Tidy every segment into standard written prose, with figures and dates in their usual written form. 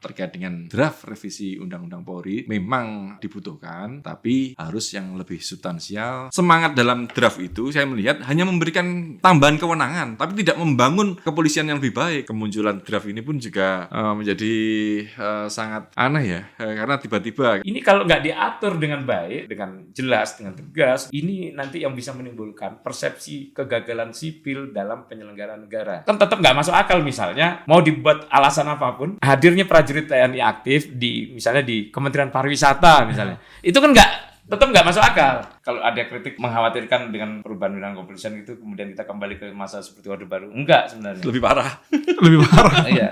terkait dengan draft revisi Undang-Undang Polri memang dibutuhkan, tapi harus yang lebih substansial. Semangat dalam draft itu saya melihat hanya memberikan tambahan kewenangan, tapi tidak membangun kepolisian yang lebih baik. Kemunculan draft ini pun juga menjadi sangat aneh ya, karena tiba-tiba ini kalau nggak diatur dengan baik, dengan jelas, dengan tegas, ini nanti yang bisa menimbulkan persepsi kegagalan sipil dalam penyelenggaraan negara. Kan tetap nggak masuk akal, misalnya mau dibuat alasan apapun, hadirnya prajurit TNI aktif misalnya di Kementerian Pariwisata misalnya, itu kan tetap nggak masuk akal. Kalau ada kritik mengkhawatirkan dengan perubahan undang kepolisian itu kemudian kita kembali ke masa seperti Orde Baru, enggak sebenarnya. lebih parah. Lebih parah. Iya.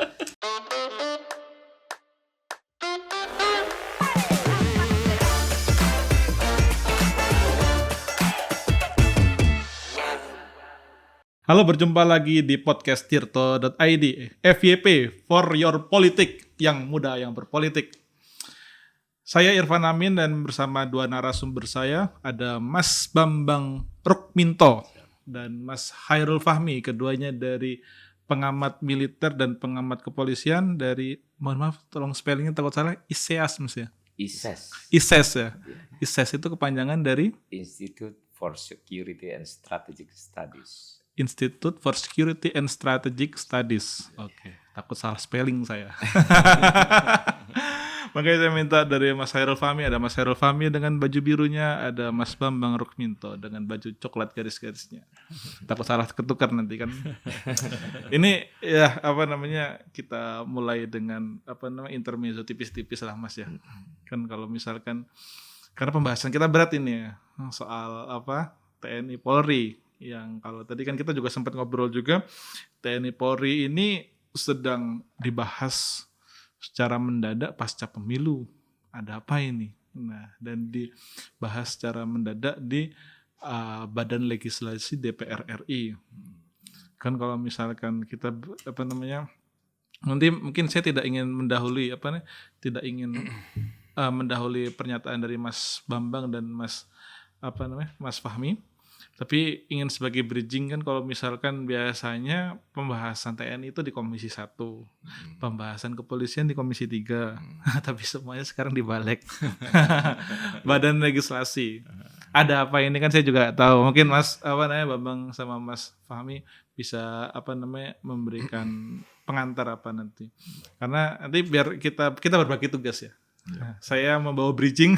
Halo, berjumpa lagi di podcast tirto.id, FYP, for your politik, yang muda yang berpolitik. Saya Irfan Amin dan bersama dua narasumber saya ada Mas Bambang Rukminto dan Mas Hairul Fahmi, keduanya dari pengamat militer dan pengamat kepolisian dari, mohon maaf tolong spellingnya takut salah, ISEAS Mas ya? ISES ya? ISES itu kepanjangan dari? Institute for Security and Strategic Studies. Institute for Security and Strategic Studies. Oke, takut salah spelling saya. Makanya saya minta dari Mas Hairul Fahmi, ada Mas Hairul Fahmi dengan baju birunya, ada Mas Bambang Rukminto dengan baju coklat garis-garisnya. Takut salah ketukar nanti kan. Ini ya kita mulai dengan intermezzo tipis-tipis lah Mas ya. Kan kalau misalkan karena pembahasan kita berat ini ya, soal TNI Polri. Yang kalau tadi kan kita juga sempat ngobrol juga, TNI Polri ini sedang dibahas secara mendadak pasca pemilu. Ada apa ini? Nah, dan dibahas secara mendadak di Badan Legislasi DPR RI. Kan kalau misalkan kita nanti mungkin saya tidak ingin mendahului mendahului pernyataan dari Mas Bambang dan Mas Fahmi. Tapi ingin sebagai bridging kan, kalau misalkan biasanya pembahasan TNI itu di Komisi 1, pembahasan kepolisian di Komisi 3, tapi semuanya sekarang dibalik. Badan Legislasi. Ada apa ini kan saya juga tahu. Mungkin Mas Bambang sama Mas Fahmi bisa memberikan pengantar nanti. Karena nanti biar kita berbagi tugas ya. Nah, saya membawa bridging,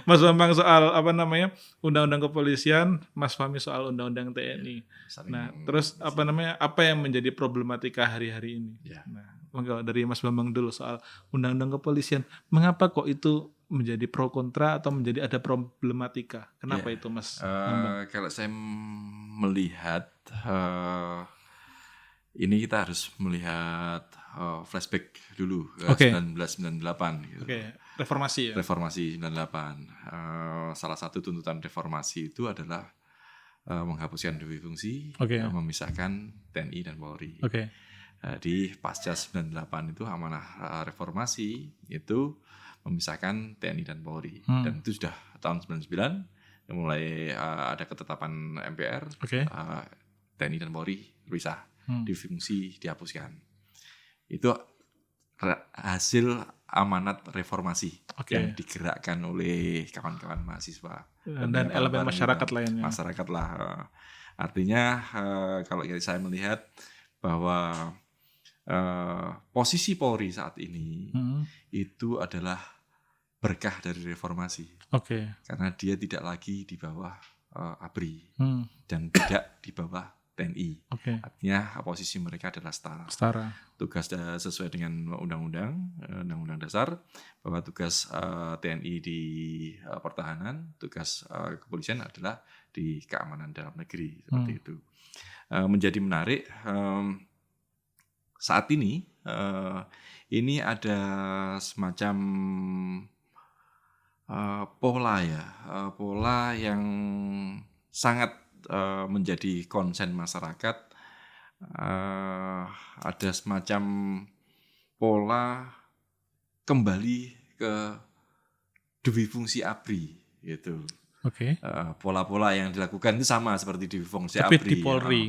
Mas Bambang soal undang-undang kepolisian, Mas Fahmi soal undang-undang TNI. Nah, terus apa yang menjadi problematika hari-hari ini? Yeah. Nah, dari Mas Bambang dulu soal undang-undang kepolisian, mengapa kok itu menjadi pro kontra atau menjadi ada problematika? Kenapa itu Mas Bambang? Kalau saya melihat ini kita harus melihat flashback dulu ke 1998 gitu. Reformasi ya. Reformasi 98. Salah satu tuntutan reformasi itu adalah menghapuskan dua fungsi, memisahkan TNI dan Polri. Di pasca 98 itu amanah reformasi itu memisahkan TNI dan Polri. Dan itu sudah tahun 99 mulai ada ketetapan MPR, TNI dan Polri berpisah. Di fungsi dihapuskan. Itu hasil amanat reformasi yang digerakkan oleh kawan-kawan mahasiswa dan elemen masyarakat lainnya. Masyarakat lah. Artinya kalau saya melihat bahwa posisi Polri saat ini itu adalah berkah dari reformasi. Karena dia tidak lagi di bawah ABRI dan tidak di bawah TNI. Artinya posisi mereka adalah setara. Tugas sesuai dengan undang-undang dasar, bahwa tugas TNI di pertahanan, tugas kepolisian adalah di keamanan dalam negeri, seperti itu. Menjadi menarik saat ini ada semacam pola yang sangat menjadi konsen masyarakat. Ada semacam pola kembali ke dui fungsi ABRI gitu. Pola-pola yang dilakukan itu sama seperti dui fungsi ABRI. Di Polri.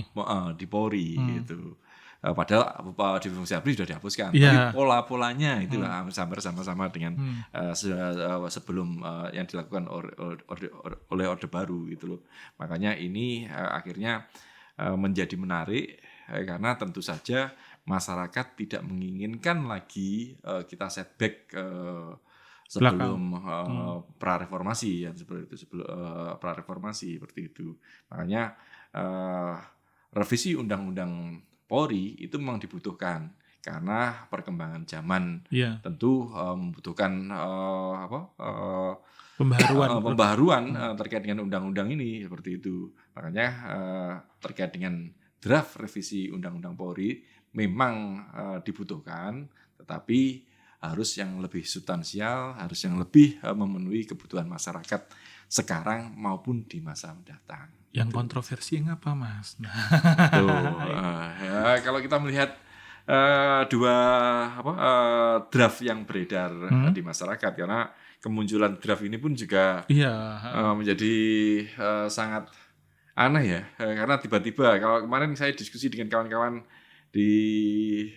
Di Polri gitu. Padahal divisi fungsi ABRI sudah dihapuskan, tapi pola-polanya itu hampir sama-sama dengan sebelum yang dilakukan oleh Orde Baru gitu loh. Makanya ini akhirnya menjadi menarik karena tentu saja masyarakat tidak menginginkan lagi kita setback sebelum prareformasi, seperti itu, sebelum prareformasi seperti itu. Makanya revisi Undang-Undang Polri itu memang dibutuhkan karena perkembangan zaman tentu membutuhkan pembaharuan terkait dengan undang-undang ini seperti itu. Makanya terkait dengan draft revisi Undang-Undang Polri memang dibutuhkan, tetapi harus yang lebih substansial, harus yang lebih memenuhi kebutuhan masyarakat sekarang maupun di masa mendatang. Yang kontroversi yang apa, Mas? Kalau kita melihat dua draft yang beredar di masyarakat, karena kemunculan draft ini pun juga menjadi sangat aneh ya, karena tiba-tiba kalau kemarin saya diskusi dengan kawan-kawan di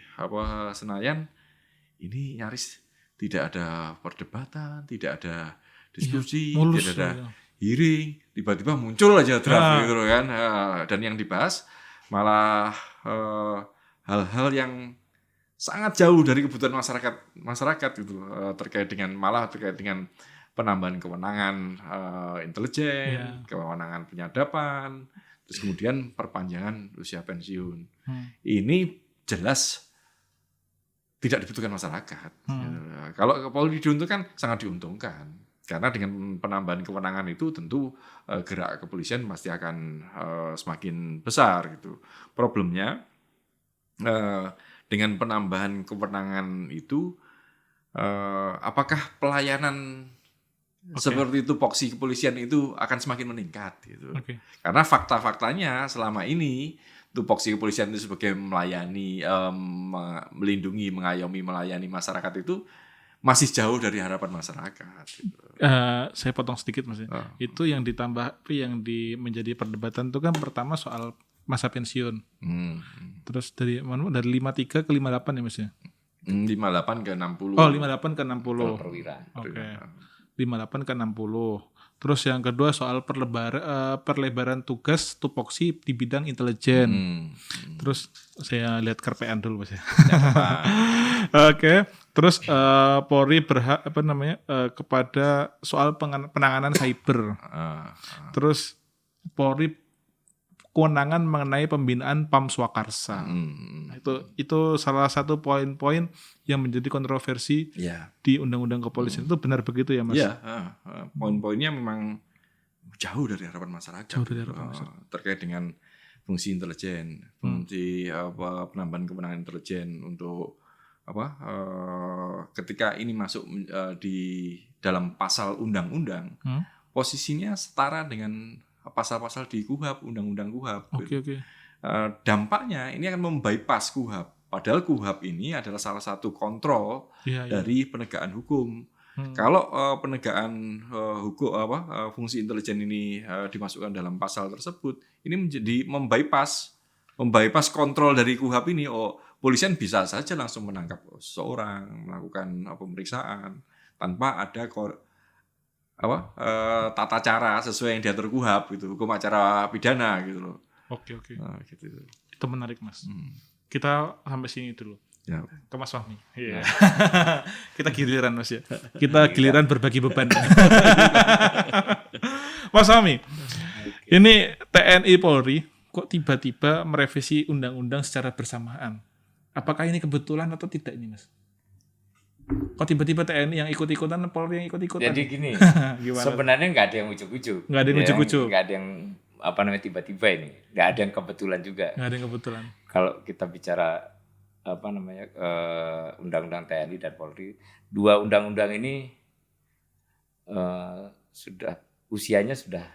Senayan, ini nyaris tidak ada perdebatan, tidak ada diskusi, tidak ada hearing, tiba-tiba muncul aja draft gitu kan, dan yang dibahas malah hal-hal yang sangat jauh dari kebutuhan masyarakat gitu, terkait dengan penambahan kewenangan intelijen, kewenangan penyadapan, terus kemudian perpanjangan usia pensiun. Ini jelas tidak dibutuhkan masyarakat. Kalau Polri diuntungkan, sangat diuntungkan. Karena dengan penambahan kewenangan itu tentu gerak kepolisian pasti akan semakin besar gitu. Problemnya dengan penambahan kewenangan itu apakah pelayanan seperti itu tupoksi kepolisian itu akan semakin meningkat gitu. Karena fakta-faktanya selama ini tupoksi kepolisian itu sebagai melayani, melindungi, mengayomi, melayani masyarakat itu masih jauh dari harapan masyarakat. Gitu. Saya potong sedikit, Mas. Itu yang ditambah, menjadi perdebatan itu kan pertama soal masa pensiun. Terus dari 53 ke 58 ya, Mas ya? 58 ke 60. Oh, 58 ke 60. Perwira. Oke. 58 ke 60. Terus yang kedua soal perlebaran tugas tupoksi di bidang intelijen. Terus saya lihat kerpean dulu, Mas ya. Oke. Terus Polri berhak kepada soal penanganan cyber. Terus Polri kewenangan mengenai pembinaan PAM Swakarsa. Itu salah satu poin-poin yang menjadi kontroversi di Undang-Undang Kepolisian. Itu benar begitu ya, Mas? Iya, poin-poinnya memang jauh dari harapan masyarakat. Terkait dengan fungsi intelijen, fungsi penambahan kewenangan intelijen untuk ketika ini masuk di dalam pasal undang-undang, posisinya setara dengan pasal-pasal di KUHP, undang-undang KUHP. Dampaknya ini akan membypass KUHP. Padahal KUHP ini adalah salah satu kontrol dari penegakan hukum. Kalau penegakan hukum fungsi intelijen ini dimasukkan dalam pasal tersebut, ini menjadi membypass kontrol dari KUHP ini. Polisian bisa saja langsung menangkap seseorang, melakukan pemeriksaan tanpa ada tata cara sesuai yang diatur KUHP gitu, hukum acara pidana gitu loh. Oke. Nah, gitu. Itu menarik, Mas. Kita sampai sini dulu. Ya. Ke Mas Fahmi. Iya. Kita giliran, Mas ya. Kita giliran berbagi beban. Mas Fahmi. Ini TNI Polri kok tiba-tiba merevisi undang-undang secara bersamaan. Apakah ini kebetulan atau tidak ini, Mas? Kok tiba-tiba TNI yang ikut-ikutan, Polri yang ikut-ikutan? Jadi gini, sebenarnya nggak ada yang ujuk-ujuk. Nggak ada yang ujuk-ujuk. Nggak ada yang tiba-tiba ini. Nggak ada yang kebetulan juga. Nggak ada yang kebetulan. Kalau kita bicara undang-undang TNI dan Polri, dua undang-undang ini usianya sudah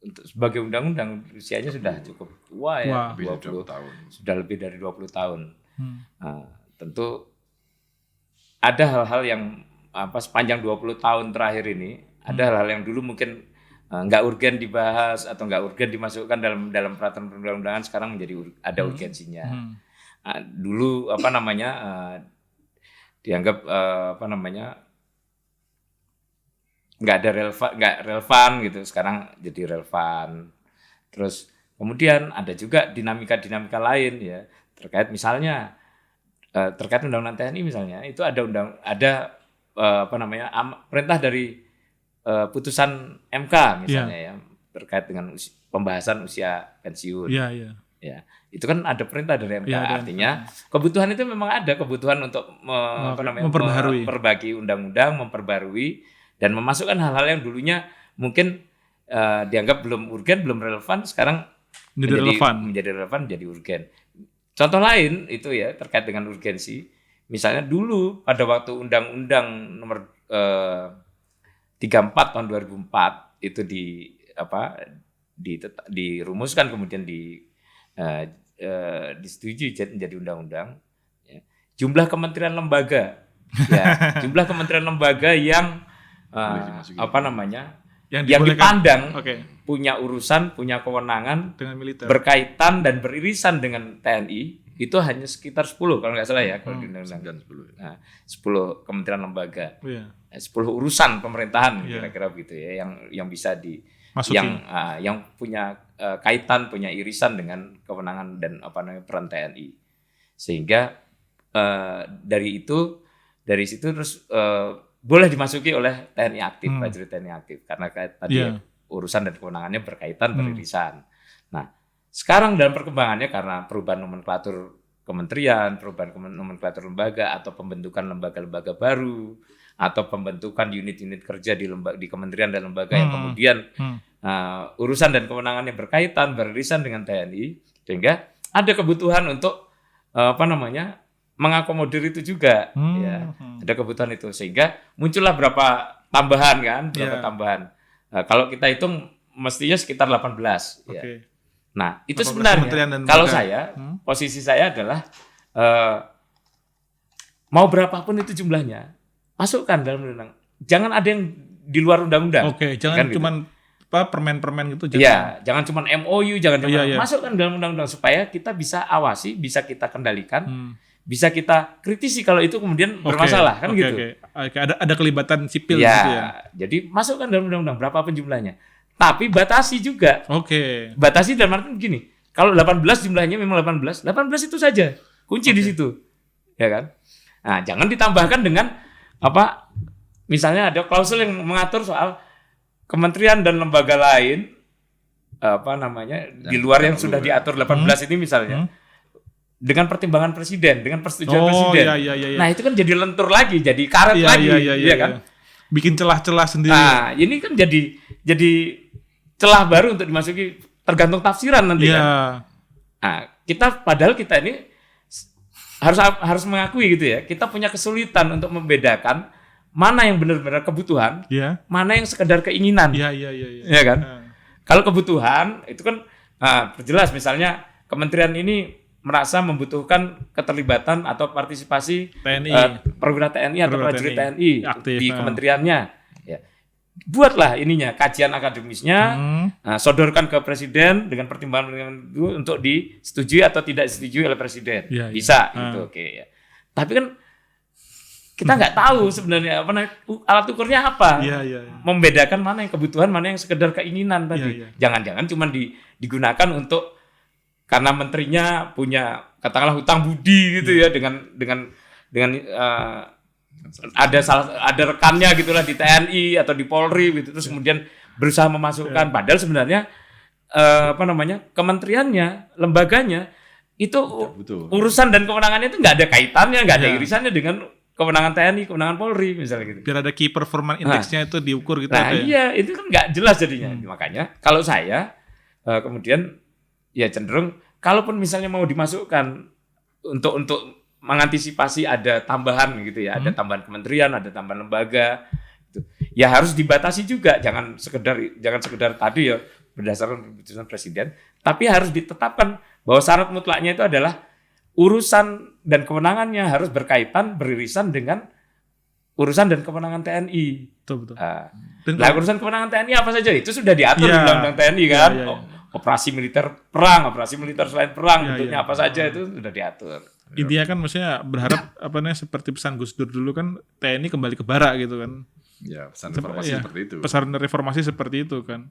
untuk sebagai undang-undang usianya sudah cukup tua ya, 20 tahun. Sudah lebih dari 20 tahun. Tentu ada hal-hal yang sepanjang 20 tahun terakhir ini, ada hal-hal yang dulu mungkin nggak urgen dibahas atau nggak urgen dimasukkan dalam peraturan perundang-undangan, sekarang menjadi ada urgensinya. Dulu dianggap nggak relevan gitu, sekarang jadi relevan. Terus kemudian ada juga dinamika lain ya, terkait misalnya terkait undang-undang TNI misalnya, itu ada perintah dari putusan MK misalnya ya, terkait dengan pembahasan usia pensiun. Iya. Ya, itu kan ada perintah dari MK, artinya kebutuhan itu memang ada kebutuhan untuk memperbaiki undang-undang, memperbarui dan memasukkan hal-hal yang dulunya mungkin dianggap belum urgen, belum relevan, sekarang menjadi relevan, menjadi urgen. Contoh lain itu ya terkait dengan urgensi, misalnya dulu pada waktu Undang-Undang Nomor 34 tahun 2004 itu dirumuskan, kemudian disetujui menjadi undang-undang. Ya. Jumlah kementerian lembaga, jumlah kementerian lembaga yang yang dipandang punya urusan, punya kewenangan dengan militer, berkaitan dan beririsan dengan TNI itu hanya sekitar 10 kalau nggak salah ya, kalau di undang-undang 10. Nah, 10 kementerian lembaga. 10 urusan pemerintahan kira-kira begitu ya, yang bisa yang punya kaitan, punya irisan dengan kewenangan dan peran TNI. Sehingga dari situ terus boleh dimasuki oleh TNI aktif, prajurit TNI aktif, karena tadi urusan dan kewenangannya berkaitan, beririsan. Nah, sekarang dalam perkembangannya karena perubahan nomenklatur kementerian, perubahan nomenklatur lembaga, atau pembentukan lembaga-lembaga baru, atau pembentukan unit-unit kerja di kementerian dan lembaga yang kemudian urusan dan kewenangannya berkaitan, beririsan dengan TNI, sehingga ada kebutuhan untuk mengakomodir itu juga, ya. Ada kebutuhan itu, sehingga muncullah berapa tambahan. Kalau kita hitung mestinya sekitar 18. Ya. Nah, itu sebenarnya kalau saya, posisi saya adalah mau berapapun itu jumlahnya, masukkan dalam undang-undang. Jangan ada yang di luar undang-undang. Jangan cuman permen-permen gitu. Jangan cuman MOU, masukkan dalam undang-undang supaya kita bisa awasi, bisa kita kendalikan, bisa kita kritisi kalau itu kemudian bermasalah, kan gitu. Ada kelibatan sipil gitu ya. Jadi masukkan dalam undang-undang berapapun jumlahnya. Tapi batasi juga. Batasi dalam arti gini, kalau 18 jumlahnya memang 18 itu saja. Kunci di situ. Ya kan? Nah, jangan ditambahkan dengan misalnya ada klausul yang mengatur soal kementerian dan lembaga lain di luar yang sudah diatur 18 ini misalnya. Dengan pertimbangan presiden, dengan persetujuan presiden. Nah, itu kan jadi lentur lagi, jadi karet lagi, kan? Bikin celah-celah sendiri. Nah, ini kan jadi celah baru untuk dimasuki, tergantung tafsiran nanti kan. Nah, padahal kita ini harus mengakui gitu ya, kita punya kesulitan untuk membedakan mana yang benar-benar kebutuhan, mana yang sekedar keinginan. Iya kan? Kalau kebutuhan itu kan perjelas, misalnya kementerian ini merasa membutuhkan keterlibatan atau partisipasi perwira TNI atau prajurit TNI di kementeriannya. Ya. Buatlah kajian akademisnya, sodorkan ke presiden dengan pertimbangan itu untuk disetujui atau tidak disetujui oleh presiden. Bisa gitu, ya. Tapi kan kita nggak tahu sebenarnya alat ukurnya apa. Membedakan mana yang kebutuhan, mana yang sekedar keinginan tadi. Jangan-jangan cuma digunakan untuk karena menterinya punya katakanlah hutang budi gitu ya dengan ada rekannya gitulah di TNI atau di Polri gitu, terus kemudian berusaha memasukkan, padahal sebenarnya kementeriannya, lembaganya itu urusan dan kewenangannya itu nggak ada kaitannya, nggak ada irisannya dengan kewenangan TNI, kewenangan Polri misalnya gitu. Biar ada key performance index-nya itu diukur gitu. Nah itu kan nggak jelas jadinya. Makanya kalau saya kemudian ya cenderung kalaupun misalnya mau dimasukkan untuk mengantisipasi ada tambahan gitu ya, ada tambahan kementerian, ada tambahan lembaga, gitu. Ya harus dibatasi juga, jangan sekedar tadi ya berdasarkan keputusan presiden, tapi harus ditetapkan bahwa syarat mutlaknya itu adalah urusan dan kewenangannya harus berkaitan, beririsan dengan urusan dan kewenangan TNI. Betul. Nah, urusan kewenangan TNI apa saja itu sudah diatur di Undang-Undang TNI kan. operasi militer perang, operasi militer selain perang, bentuknya apa saja itu sudah diatur. Intinya kan maksudnya berharap seperti pesan Gus Dur dulu kan TNI kembali ke barak gitu kan. Ya, pesan reformasi seperti itu. Pesan reformasi seperti itu kan.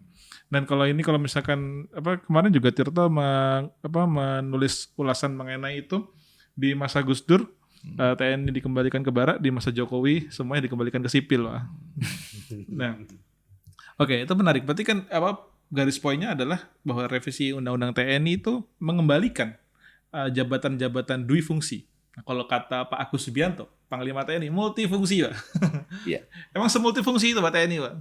Dan kalau misalkan kemarin juga Tirto menulis ulasan mengenai itu di masa Gus Dur, TNI dikembalikan ke barak, di masa Jokowi semuanya dikembalikan ke sipil, Pak. Nah. Oke, itu menarik. Berarti kan garis poinnya adalah bahwa revisi Undang-Undang TNI itu mengembalikan jabatan-jabatan dui fungsi. Nah, kalau kata Pak Agus Subianto, Panglima TNI, multifungsi, Pak. Iya. Emang semultifungsi itu Pak TNI, Pak?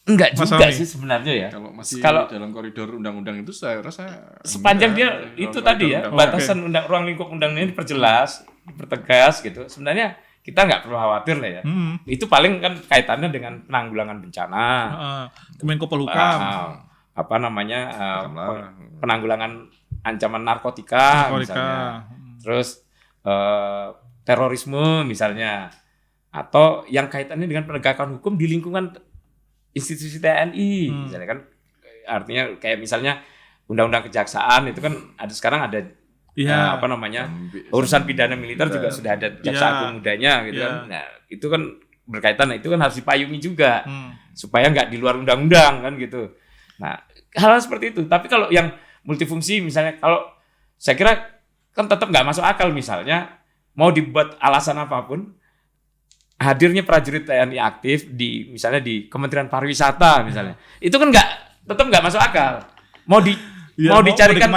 Enggak juga sih sebenarnya ya. Kalau masih dalam koridor undang-undang itu saya rasa sepanjang dia itu tadi ya, batasan ruang lingkup undang-undang ini diperjelas, dipertegas gitu. Sebenarnya kita nggak perlu khawatir lah ya. Itu paling kan kaitannya dengan penanggulangan bencana. Kemenko Polhukam. Penanggulangan ancaman narkotika. Misalnya. Terus terorisme misalnya. Atau yang kaitannya dengan penegakan hukum di lingkungan institusi TNI. Misalnya kan artinya kayak misalnya undang-undang kejaksaan itu kan sekarang ada urusan pidana militer juga sudah ada jaksa agung mudanya gitu kan. Nah, itu kan berkaitan, itu kan harus dipayungi juga supaya nggak di luar undang-undang kan gitu. Nah, hal seperti itu. Tapi kalau yang multifungsi misalnya, kalau saya kira kan tetap nggak masuk akal misalnya mau dibuat alasan apapun hadirnya prajurit TNI aktif misalnya di Kementerian Pariwisata misalnya. Itu kan tetap nggak masuk akal. Mau dicarikan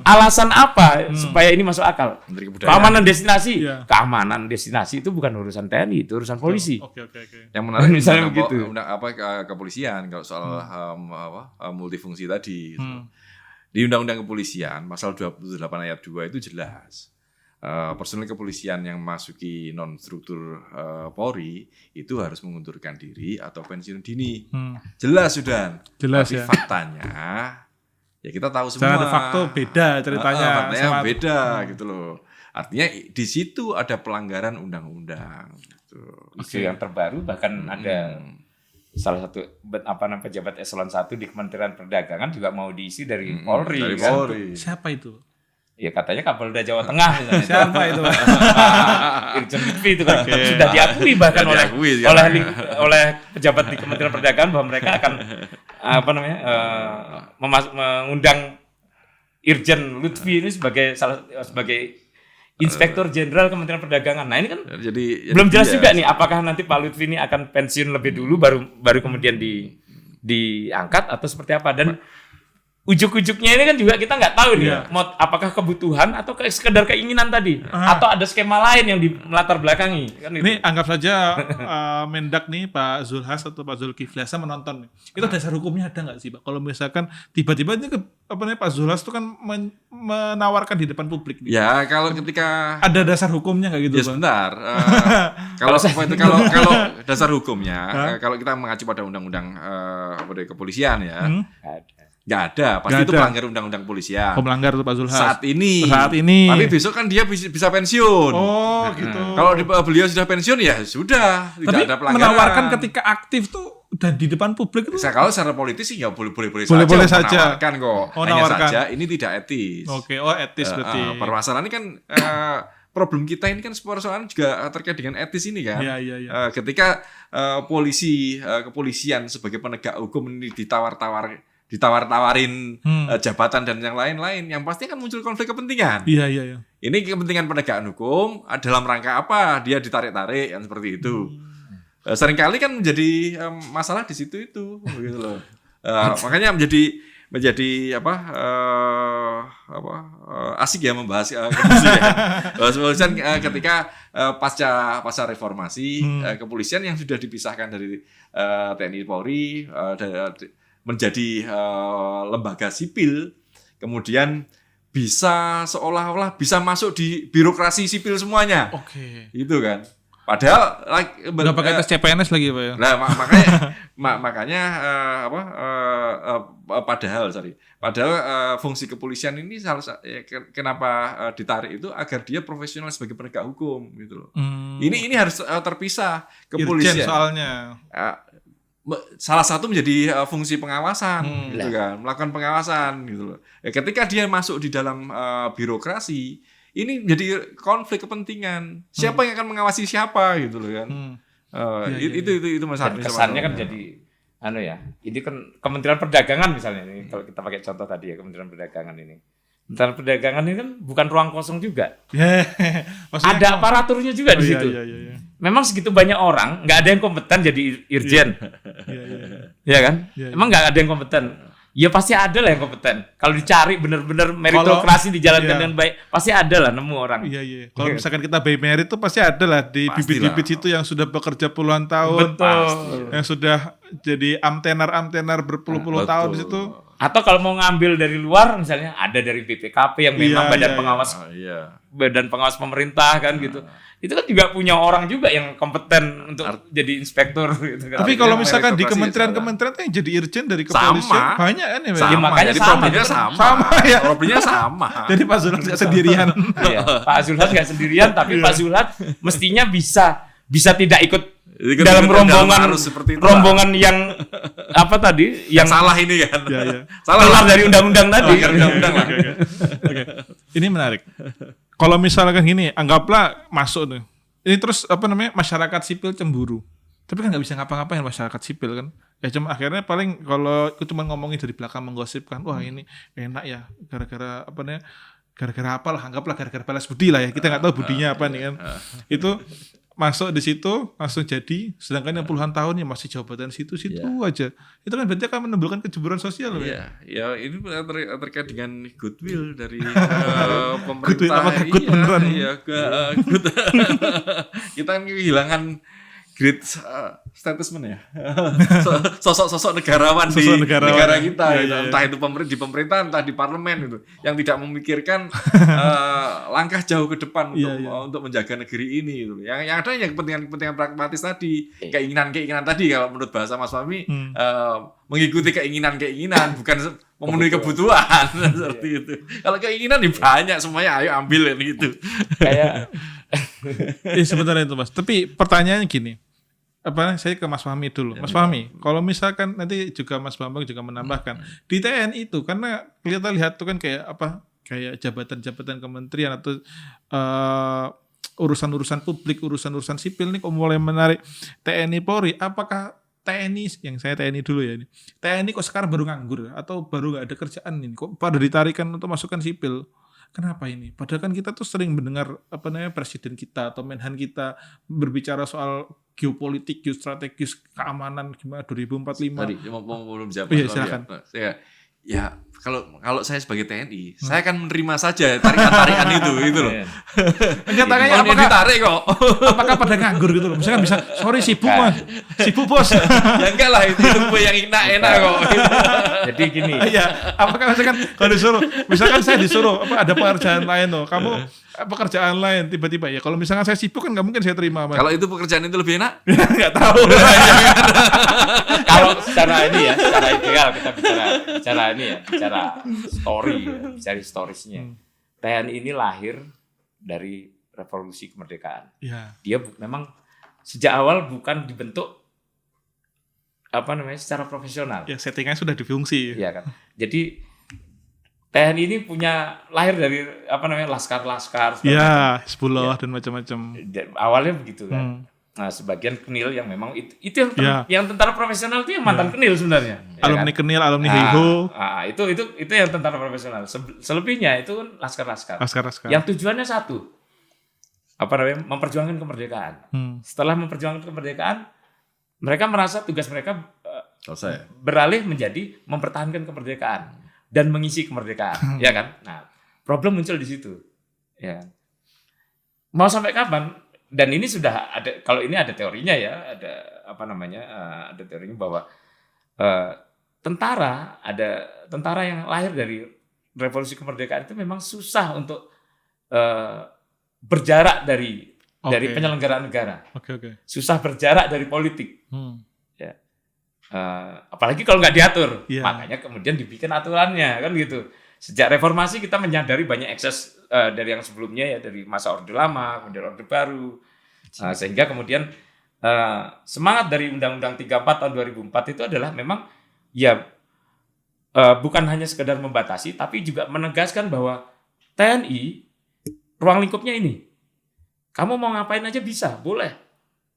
alasan apa supaya ini masuk akal? Keamanan destinasi. Keamanan destinasi itu bukan urusan TNI, itu urusan polisi. Oke. Yang menarik misalnya begitu. Kepolisian kalau soal multifungsi tadi. Di Undang-Undang Kepolisian pasal 28 ayat 2 itu jelas. Personel kepolisian yang masuki non-struktur Polri itu harus mengundurkan diri atau pensiun dini. Jelas sudah. Jelas. Tapi faktanya ya kita tahu semua. Secara de facto beda ceritanya. Faktanya beda gitu loh. Artinya di situ ada pelanggaran undang-undang. Gitu. Isu yang terbaru bahkan ada salah satu pejabat eselon 1 di Kementerian Perdagangan juga mau diisi dari Polri. Dari kan? Polri. Siapa itu? Ya katanya Kapolda Jawa Tengah misalnya. Siapa itu? Irjen Lutfi itu kan sudah diakui bahkan oleh pejabat di Kementerian Perdagangan bahwa mereka akan mengundang Irjen Lutfi ini sebagai Inspektur Jenderal Kementerian Perdagangan. Nah ini kan jadi belum jelas juga nih apakah nanti Pak Lutfi ini akan pensiun lebih dulu baru kemudian diangkat atau seperti apa, dan ujuk-ujuknya ini kan juga kita nggak tahu nih apakah kebutuhan atau sekedar keinginan tadi atau ada skema lain yang melatar belakangi kan ini anggap saja Mendak nih Pak Zulhas atau Pak Zulkifli Hasan menonton nih. Itu dasar hukumnya ada nggak sih Pak kalau misalkan tiba-tiba ini Pak Zulhas itu kan menawarkan di depan publik nih. Ya kalau ketika ada dasar hukumnya nggak gitu ya sebentar kalau dasar hukumnya kalau kita mengacu pada undang-undang kepolisian ya nggak ada, pasti itu pelanggar undang-undang kepolisian. Pelanggar itu Pak Zulhas. Saat ini. Tapi besok kan dia bisa pensiun. Oh gitu. Kalau beliau sudah pensiun ya sudah, tidak ada pelanggaran. Menawarkan ketika aktif tuh dan di depan publik itu. Kalau secara politis sih ya boleh saja. Menawarkan kok. Hanya saja ini tidak etis. Oke, etis berarti. Permasalahan ini kan problem kita ini kan persoalan juga terkait dengan etis ini kan. Iya. Ketika kepolisian sebagai penegak hukum ini ditawar-tawarin jabatan dan yang lain-lain, yang pasti kan muncul konflik kepentingan. Iya. Ini kepentingan penegakan hukum dalam rangka apa dia ditarik-tarik yang seperti itu. Seringkali kan menjadi masalah di situ itu, gitu loh. Makanya menjadi asik ya membahas kepolisian ketika pasca reformasi kepolisian yang sudah dipisahkan dari TNI Polri menjadi lembaga sipil, kemudian bisa seolah-olah bisa masuk di birokrasi sipil semuanya. Oke. Itu kan. Padahal nggak pakai tes CPNS lagi Pak ya. Nah, makanya padahal fungsi kepolisian ini kenapa ditarik itu agar dia profesional sebagai penegak hukum gitu loh. Ini harus terpisah kepolisian. Irjen soalnya. salah satu menjadi fungsi pengawasan gitu kan, melakukan pengawasan gitu loh. Ketika dia masuk di dalam birokrasi, ini menjadi konflik kepentingan. Siapa yang akan mengawasi siapa gitu loh kan. Itu masalah. Kesannya kan jadi ini kan Kementerian Perdagangan misalnya ini, kalau kita pakai contoh tadi ya, Kementerian Perdagangan ini. Kementerian Perdagangan ini kan bukan ruang kosong juga. Ada aparaturnya juga di situ. Iya. Memang segitu banyak orang, nggak ada yang kompeten jadi irjen. Iya kan? Emang nggak ada yang kompeten. Ya pasti ada lah yang kompeten. Kalau dicari benar-benar meritokrasi dijalankan dengan baik, pasti ada lah nemu orang. Iya. Kalau misalkan kita by merit itu pasti ada lah di bibit-bibit situ yang sudah bekerja puluhan tahun. Betul. Yang sudah jadi amtenar berpuluh-puluh tahun di situ. Atau kalau mau ngambil dari luar misalnya ada dari BPKP yang memang badan pengawas pemerintah kan gitu. Itu kan juga punya orang juga yang kompeten untuk jadi inspektur gitu kan. Tapi kalau misalkan di kementerian-kementerian yang jadi irjen dari kepolisian banyak kan ya. Ya makanya problemnya sama. Jadi Pak Zulhas enggak sendirian. Pak Zulhas enggak sendirian tapi Pak Zulhas mestinya bisa tidak ikut dalam rombongan yang apa tadi yang salah ini kan. Salah dari undang-undang tadi. Oke. Ini menarik. Kalau misalkan gini, anggaplah masuk nih. Ini terus masyarakat sipil cemburu. Tapi kan nggak bisa ngapa-ngapain masyarakat sipil kan. Ya cuma akhirnya paling kalau itu cuma ngomongin dari belakang menggosipkan, wah ini enak ya gara-gara gara-gara apalah, anggaplah gara-gara balas budi lah ya. Kita nggak tahu budinya apa nih kan. Itu masuk di situ langsung jadi, sedangkan yang puluhan tahun ya masih jabatan situ aja. Itu kan berarti akan menimbulkan kecemburuan sosial loh. Ya ini terkait dengan goodwill dari pemerintah. Good beneran. Kita kan kehilangan great statement ya. Sosok-sosok negarawan di negara kita entah itu di pemerintah entah di parlemen itu yang tidak memikirkan langkah jauh ke depan untuk menjaga negeri ini gitu. Yang ada yang kepentingan pragmatis tadi, keinginan tadi kalau menurut bahasa Mas Fahmi mengikuti keinginan bukan memenuhi kebutuhan seperti itu. Kalau keinginan banyak semuanya ayo ambil gitu. Kayak sebenarnya itu Mas. Tapi pertanyaannya gini. Saya ke Mas Fahmi dulu. Mas Fahmi, kalau misalkan nanti juga Mas Bambang juga menambahkan di TNI itu karena kita lihat tuh kan kayak jabatan-jabatan kementerian atau urusan-urusan publik, urusan-urusan sipil nih kok mulai menarik TNI Polri. Apakah TNI, yang saya TNI dulu ya ini. TNI kok sekarang baru nganggur atau baru nggak ada kerjaan ini? Kok pada ditarikan untuk masukkan sipil? Kenapa ini? Padahal kan kita tuh sering mendengar presiden kita atau menhan kita berbicara soal geopolitik, geostrategis, keamanan gimana 2045. Tadi belum jawab. Silakan. Ya kalau saya sebagai TNI, saya akan menerima saja tarikan-tarikan itu loh. Nyatanya apakah ditarik kok? Apakah pada nganggur gitu loh? Misalkan bisa, sorry sibuk Mas. Sibuk bos. Ya enggak lah itu yang enak kok. Jadi gini. Iya, apakah misalkan kalau disuruh, misalkan saya disuruh ada pekerjaan lain loh, kamu pekerjaan lain tiba-tiba ya. Kalau misalkan saya sibuk kan nggak mungkin saya terima Mas. Kalau itu pekerjaan itu lebih enak? Nggak tahu. Kalau secara ideal kita bicara story ya, bicara historisnya. TNI ini lahir dari revolusi kemerdekaan. Dia memang sejak awal bukan dibentuk secara profesional. Ya settingannya sudah difungsi. Iya kan. Jadi TNI ini lahir dari laskar-laskar. Ya, Hizbullah dan macam-macam. Awalnya begitu kan. Nah, sebagian Kenil yang memang itu yang tentara profesional itu yang mantan Kenil sebenarnya. Alumni Kenil, alumni Heiho. Itu yang tentara profesional. Selebihnya itu laskar-laskar. Yang tujuannya satu. Memperjuangkan kemerdekaan. Setelah memperjuangkan kemerdekaan, mereka merasa tugas mereka selesai. Beralih menjadi mempertahankan kemerdekaan dan mengisi kemerdekaan, ya kan? Nah, problem muncul di situ. Ya. Mau sampai kapan? Dan ini sudah ada, kalau ini ada teorinya ya, ada teorinya bahwa tentara yang lahir dari revolusi kemerdekaan itu memang susah untuk berjarak dari penyelenggaraan negara. Susah berjarak dari politik. Ya. Apalagi kalau nggak diatur, makanya kemudian dibikin aturannya kan gitu. Sejak reformasi kita menyadari banyak ekses dari yang sebelumnya ya, dari masa Orde Lama, kemudian Orde Baru, sehingga kemudian semangat dari Undang-Undang 34 tahun 2004 itu adalah memang ya bukan hanya sekedar membatasi, tapi juga menegaskan bahwa TNI ruang lingkupnya ini. Kamu mau ngapain aja bisa, boleh.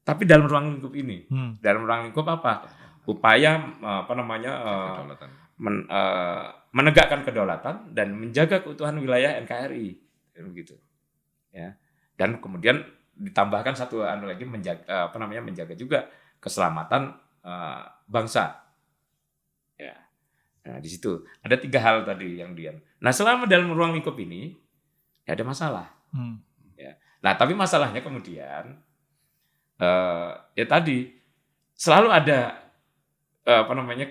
Tapi dalam ruang lingkup ini. Dalam ruang lingkup apa? Upaya menegakkan kedaulatan dan menjaga keutuhan wilayah NKRI, begitu. Ya. Dan kemudian ditambahkan satu lagi menjaga juga keselamatan bangsa. Ya. Nah, di situ ada 3 hal tadi yang dia. Nah, selama dalam ruang lingkup ini ya ada masalah. Ya. Nah, tapi masalahnya kemudian ya tadi selalu ada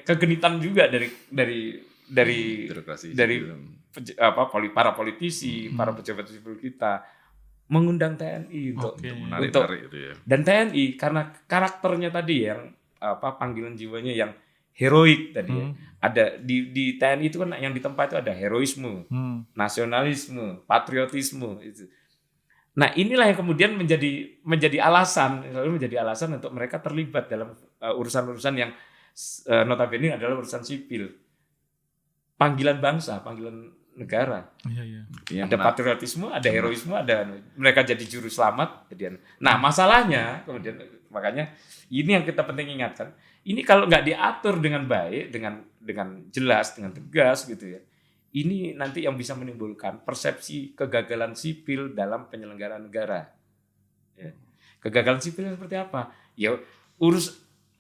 kegenitan juga dari para politisi, para pejabat sipil kita mengundang TNI untuk menarik itu ya. Dan TNI karena karakternya tadi yang panggilan jiwanya yang heroik tadi ya. Ada di TNI itu kan yang ditempa itu ada heroisme, nasionalisme, patriotisme itu. Nah, inilah yang kemudian menjadi alasan untuk mereka terlibat dalam urusan-urusan yang notabene adalah urusan sipil. Panggilan bangsa, panggilan negara. Ada patriotisme, ada heroisme, ada mereka jadi juru selamat. Nah, masalahnya kemudian makanya ini yang kita penting ingatkan. Ini kalau nggak diatur dengan baik, dengan jelas, dengan tegas gitu ya. Ini nanti yang bisa menimbulkan persepsi kegagalan sipil dalam penyelenggaraan negara. Ya. Kegagalan sipil seperti apa? Ya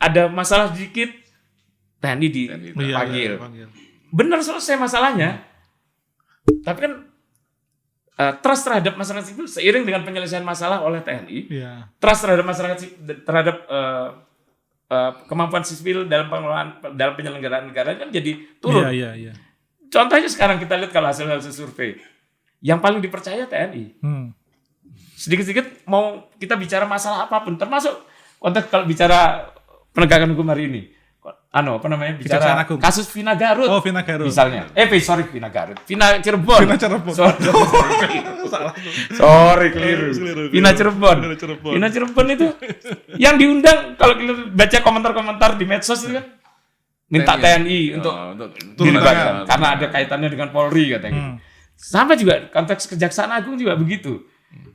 ada masalah sedikit, TNI dipanggil. Benar selesai masalahnya. Tapi kan trust terhadap masyarakat sipil seiring dengan penyelesaian masalah oleh TNI, trust terhadap masyarakat terhadap kemampuan sipil dalam penyelenggaraan negara kan jadi turun. Contohnya sekarang kita lihat kalau hasil survei, yang paling dipercaya TNI. Sedikit-sedikit mau kita bicara masalah apapun, termasuk konteks kalau bicara penegakan hukum hari ini. Bicara kasus Vina Garut. Oh, Vina Garut. Misalnya. Vina Garut. Vina Cirebon. Sorry, keliru. Vina Cirebon itu yang diundang kalau kita baca komentar-komentar di medsos itu kan minta TNI untuk dilibatkan karena ada kaitannya dengan Polri katanya. Sampai juga konteks Kejaksaan Agung juga begitu.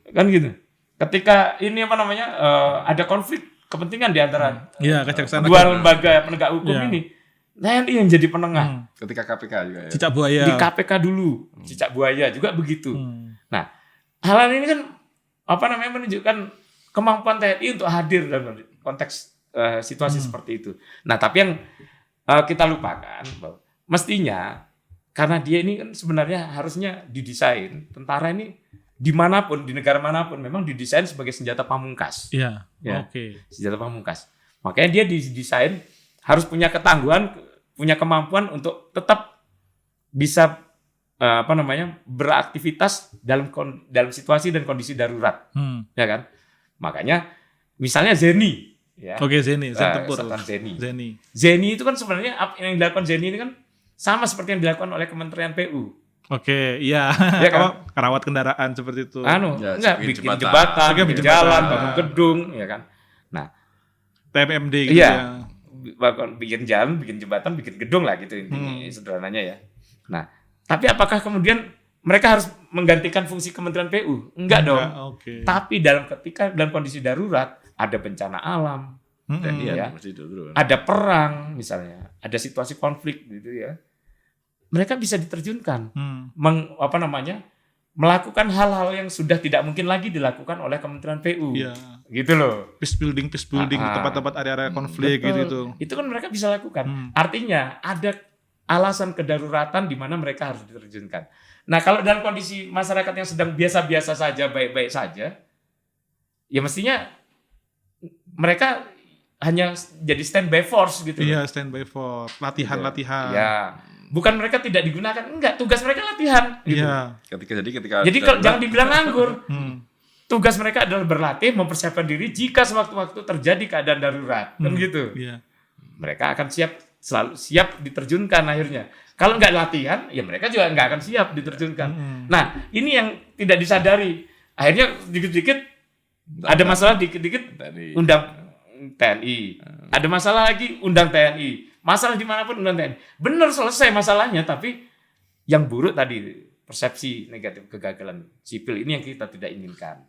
Kan gitu. Ketika ini ada konflik kepentingan di antara dua lembaga penegak hukum ini, TNI yang jadi penengah. Ketika KPK juga ya. Cicak buaya. Di KPK dulu, cicak buaya juga begitu. Nah, hal ini kan menunjukkan kemampuan TNI untuk hadir dalam konteks situasi seperti itu. Nah, tapi yang kita lupakan bahwa mestinya karena dia ini kan sebenarnya harusnya didesain tentara ini dimanapun, di negara manapun memang didesain sebagai senjata pamungkas. Senjata pamungkas. Makanya dia didesain harus punya ketangguhan, punya kemampuan untuk tetap bisa beraktivitas dalam situasi dan kondisi darurat. Ya kan? Makanya misalnya Zeni. Ya. Zeni itu kan sebenarnya yang dilakukan Zeni ini kan sama seperti yang dilakukan oleh Kementerian PU. Ya kan? Kerawat kendaraan seperti itu. Bikin jembatan, bikin jalan, bangun gedung, ya kan. Nah, TMMD gitu ya. Bikin jalan, bikin jembatan, bikin gedung lah gitu intinya sederhananya ya. Nah, tapi apakah kemudian mereka harus menggantikan fungsi Kementerian PU? Enggak dong. Tapi ketika dalam kondisi darurat, ada bencana alam, ada perang misalnya, ada situasi konflik gitu ya. Mereka bisa diterjunkan, melakukan hal-hal yang sudah tidak mungkin lagi dilakukan oleh Kementerian PU, gitu loh. Peace building di tempat-tempat area-area konflik gitu. Itu kan mereka bisa lakukan. Artinya ada alasan kedaruratan di mana mereka harus diterjunkan. Nah, kalau dalam kondisi masyarakat yang sedang biasa-biasa saja, baik-baik saja, ya mestinya mereka hanya jadi standby force gitu. Standby force, latihan-latihan. Bukan mereka tidak digunakan, enggak, tugas mereka latihan gitu. Jadi kalau jangan dibilang nganggur. Tugas mereka adalah berlatih, mempersiapkan diri jika sewaktu-waktu terjadi keadaan darurat, kan gitu. Mereka akan selalu siap diterjunkan akhirnya. Kalau enggak latihan, ya mereka juga enggak akan siap diterjunkan. Nah, ini yang tidak disadari. Akhirnya dikit-dikit ada masalah, dikit-dikit TNI. Ada masalah lagi, undang TNI. Masalah dimanapun undang TNI. Benar, selesai masalahnya, tapi yang buruk tadi persepsi negatif kegagalan sipil ini yang kita tidak inginkan.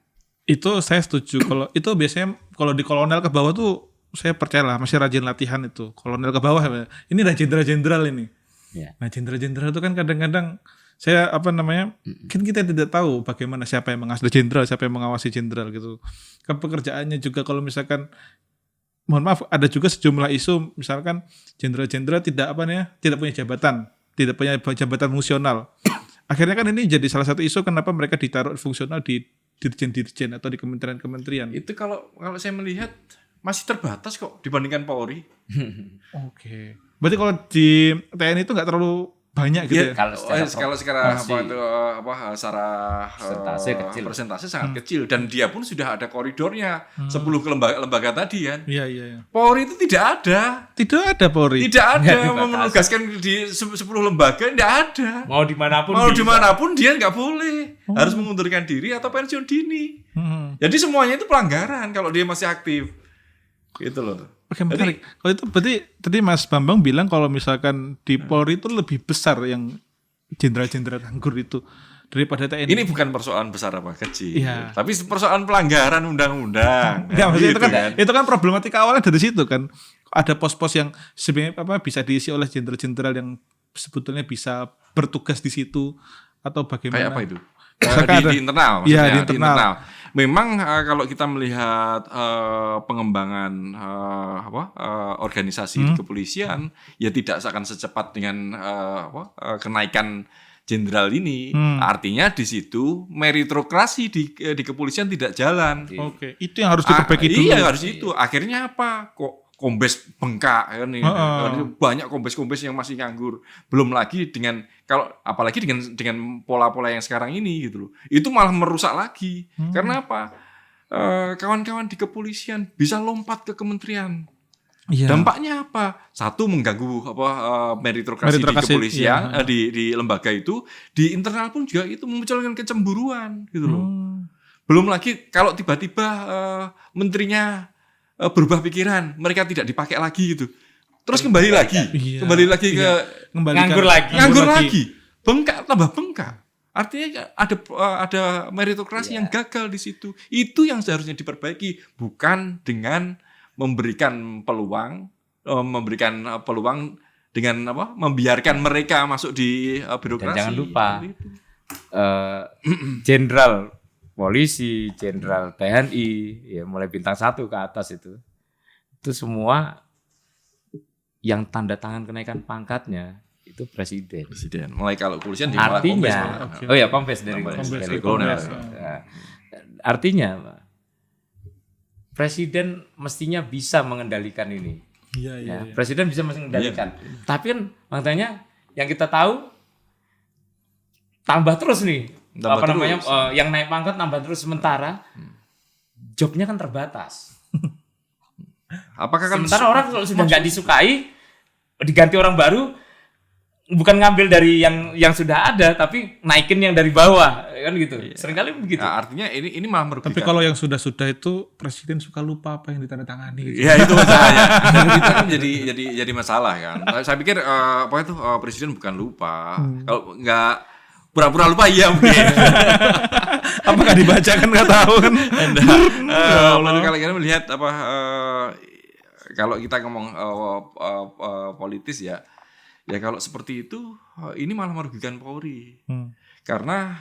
Itu saya setuju. Kalau itu biasanya kalau di kolonel ke bawah tuh saya percayalah masih rajin latihan itu. Kolonel ke bawah ini udah jenderal-jenderal ini. Ya. Nah, jenderal-jenderal itu kan kadang-kadang saya kan kita tidak tahu bagaimana siapa yang mengasuh jenderal, siapa yang mengawasi jenderal gitu. Pekerjaannya juga kalau misalkan mohon maaf ada juga sejumlah isu misalkan jenderal-jenderal tidak punya jabatan, tidak punya jabatan fungsional. Akhirnya kan ini jadi salah satu isu kenapa mereka ditaruh fungsional di dirjen-dirjen atau di kementerian-kementerian. Itu kalau saya melihat masih terbatas kok dibandingkan Polri. Oke. Berarti kalau di TNI itu nggak terlalu banyak gitu ya? Kalau secara secara persentase sangat kecil dan dia pun sudah ada koridornya 10 lembaga tadi kan. Iya. Polri itu tidak ada. Tidak ada Polri. Tidak ada menugaskan di 10 lembaga, tidak ada. Mau dimanapun dia nggak boleh. Harus mengundurkan diri atau pensiun dini. Jadi semuanya itu pelanggaran kalau dia masih aktif. Gitu loh. Oke, menarik. Kalau itu berarti tadi Mas Bambang bilang kalau misalkan di Polri itu lebih besar yang jenderal-jenderal nganggur itu daripada TNI. Ini bukan persoalan besar apa kecil, iya. Tapi persoalan pelanggaran undang-undang. Enggak, maksudnya itu kan problematika awalnya dari situ kan. Ada pos-pos yang sebenarnya bisa diisi oleh jenderal-jenderal yang sebetulnya bisa bertugas di situ atau bagaimana? Kayak apa itu? Di internal, maksudnya di internal. Memang kalau kita melihat pengembangan organisasi di kepolisian, ya tidak akan secepat dengan kenaikan jenderal ini. Artinya di situ meritokrasi di kepolisian tidak jalan. Oke, itu yang harus diperbaiki dulu. Iya, harus itu. Akhirnya apa? Kok kombes bengkak kan ini. Banyak kombes-kombes yang masih nganggur. Belum lagi apalagi dengan pola-pola yang sekarang ini gitu loh. Itu malah merusak lagi. Karena apa? Kawan-kawan di kepolisian bisa lompat ke kementerian. Iya. Dampaknya apa? Satu, mengganggu meritokrasi di kepolisian, di lembaga itu. Di internal pun juga itu memunculkan kecemburuan gitu loh. Belum lagi kalau tiba-tiba menterinya berubah pikiran, mereka tidak dipakai lagi gitu. Terus kembali lagi ke nganggur lagi. Bengkak tambah bengkak. Artinya ada meritokrasi yang gagal di situ. Itu yang seharusnya diperbaiki, bukan dengan memberikan peluang dengan membiarkan mereka masuk di birokrasi. Dan jangan lupa jenderal polisi, jenderal TNI, ya mulai bintang 1 ke atas itu semua yang tanda tangan kenaikan pangkatnya itu presiden. Mulai kalau kepolisian artinya, Kombes dari kolonel. Artinya presiden mestinya bisa mengendalikan ini. Iya. Presiden bisa mengendalikan. Tapi kan makanya yang kita tahu tambah terus nih. Yang naik pangkat nambah terus sementara jobnya kan terbatas. Apakah kan sementara orang kalau sudah nggak disukai diganti orang baru bukan ngambil dari yang sudah ada tapi naikin yang dari bawah kan gitu. Seringkali begitu. Nah, artinya ini malah merugikan. Tapi kalau yang sudah itu presiden suka lupa apa yang ditandatangani gitu. Ya itu masalahnya. Dan itu kan jadi masalah kan. Saya pikir presiden bukan lupa. Kalau nggak pura-pura lupa iya mungkin. Apakah dibacakan nggak tahu kan? Kalau kita melihat kalau kita ngomong politis ya kalau seperti itu ini malah merugikan Polri. Karena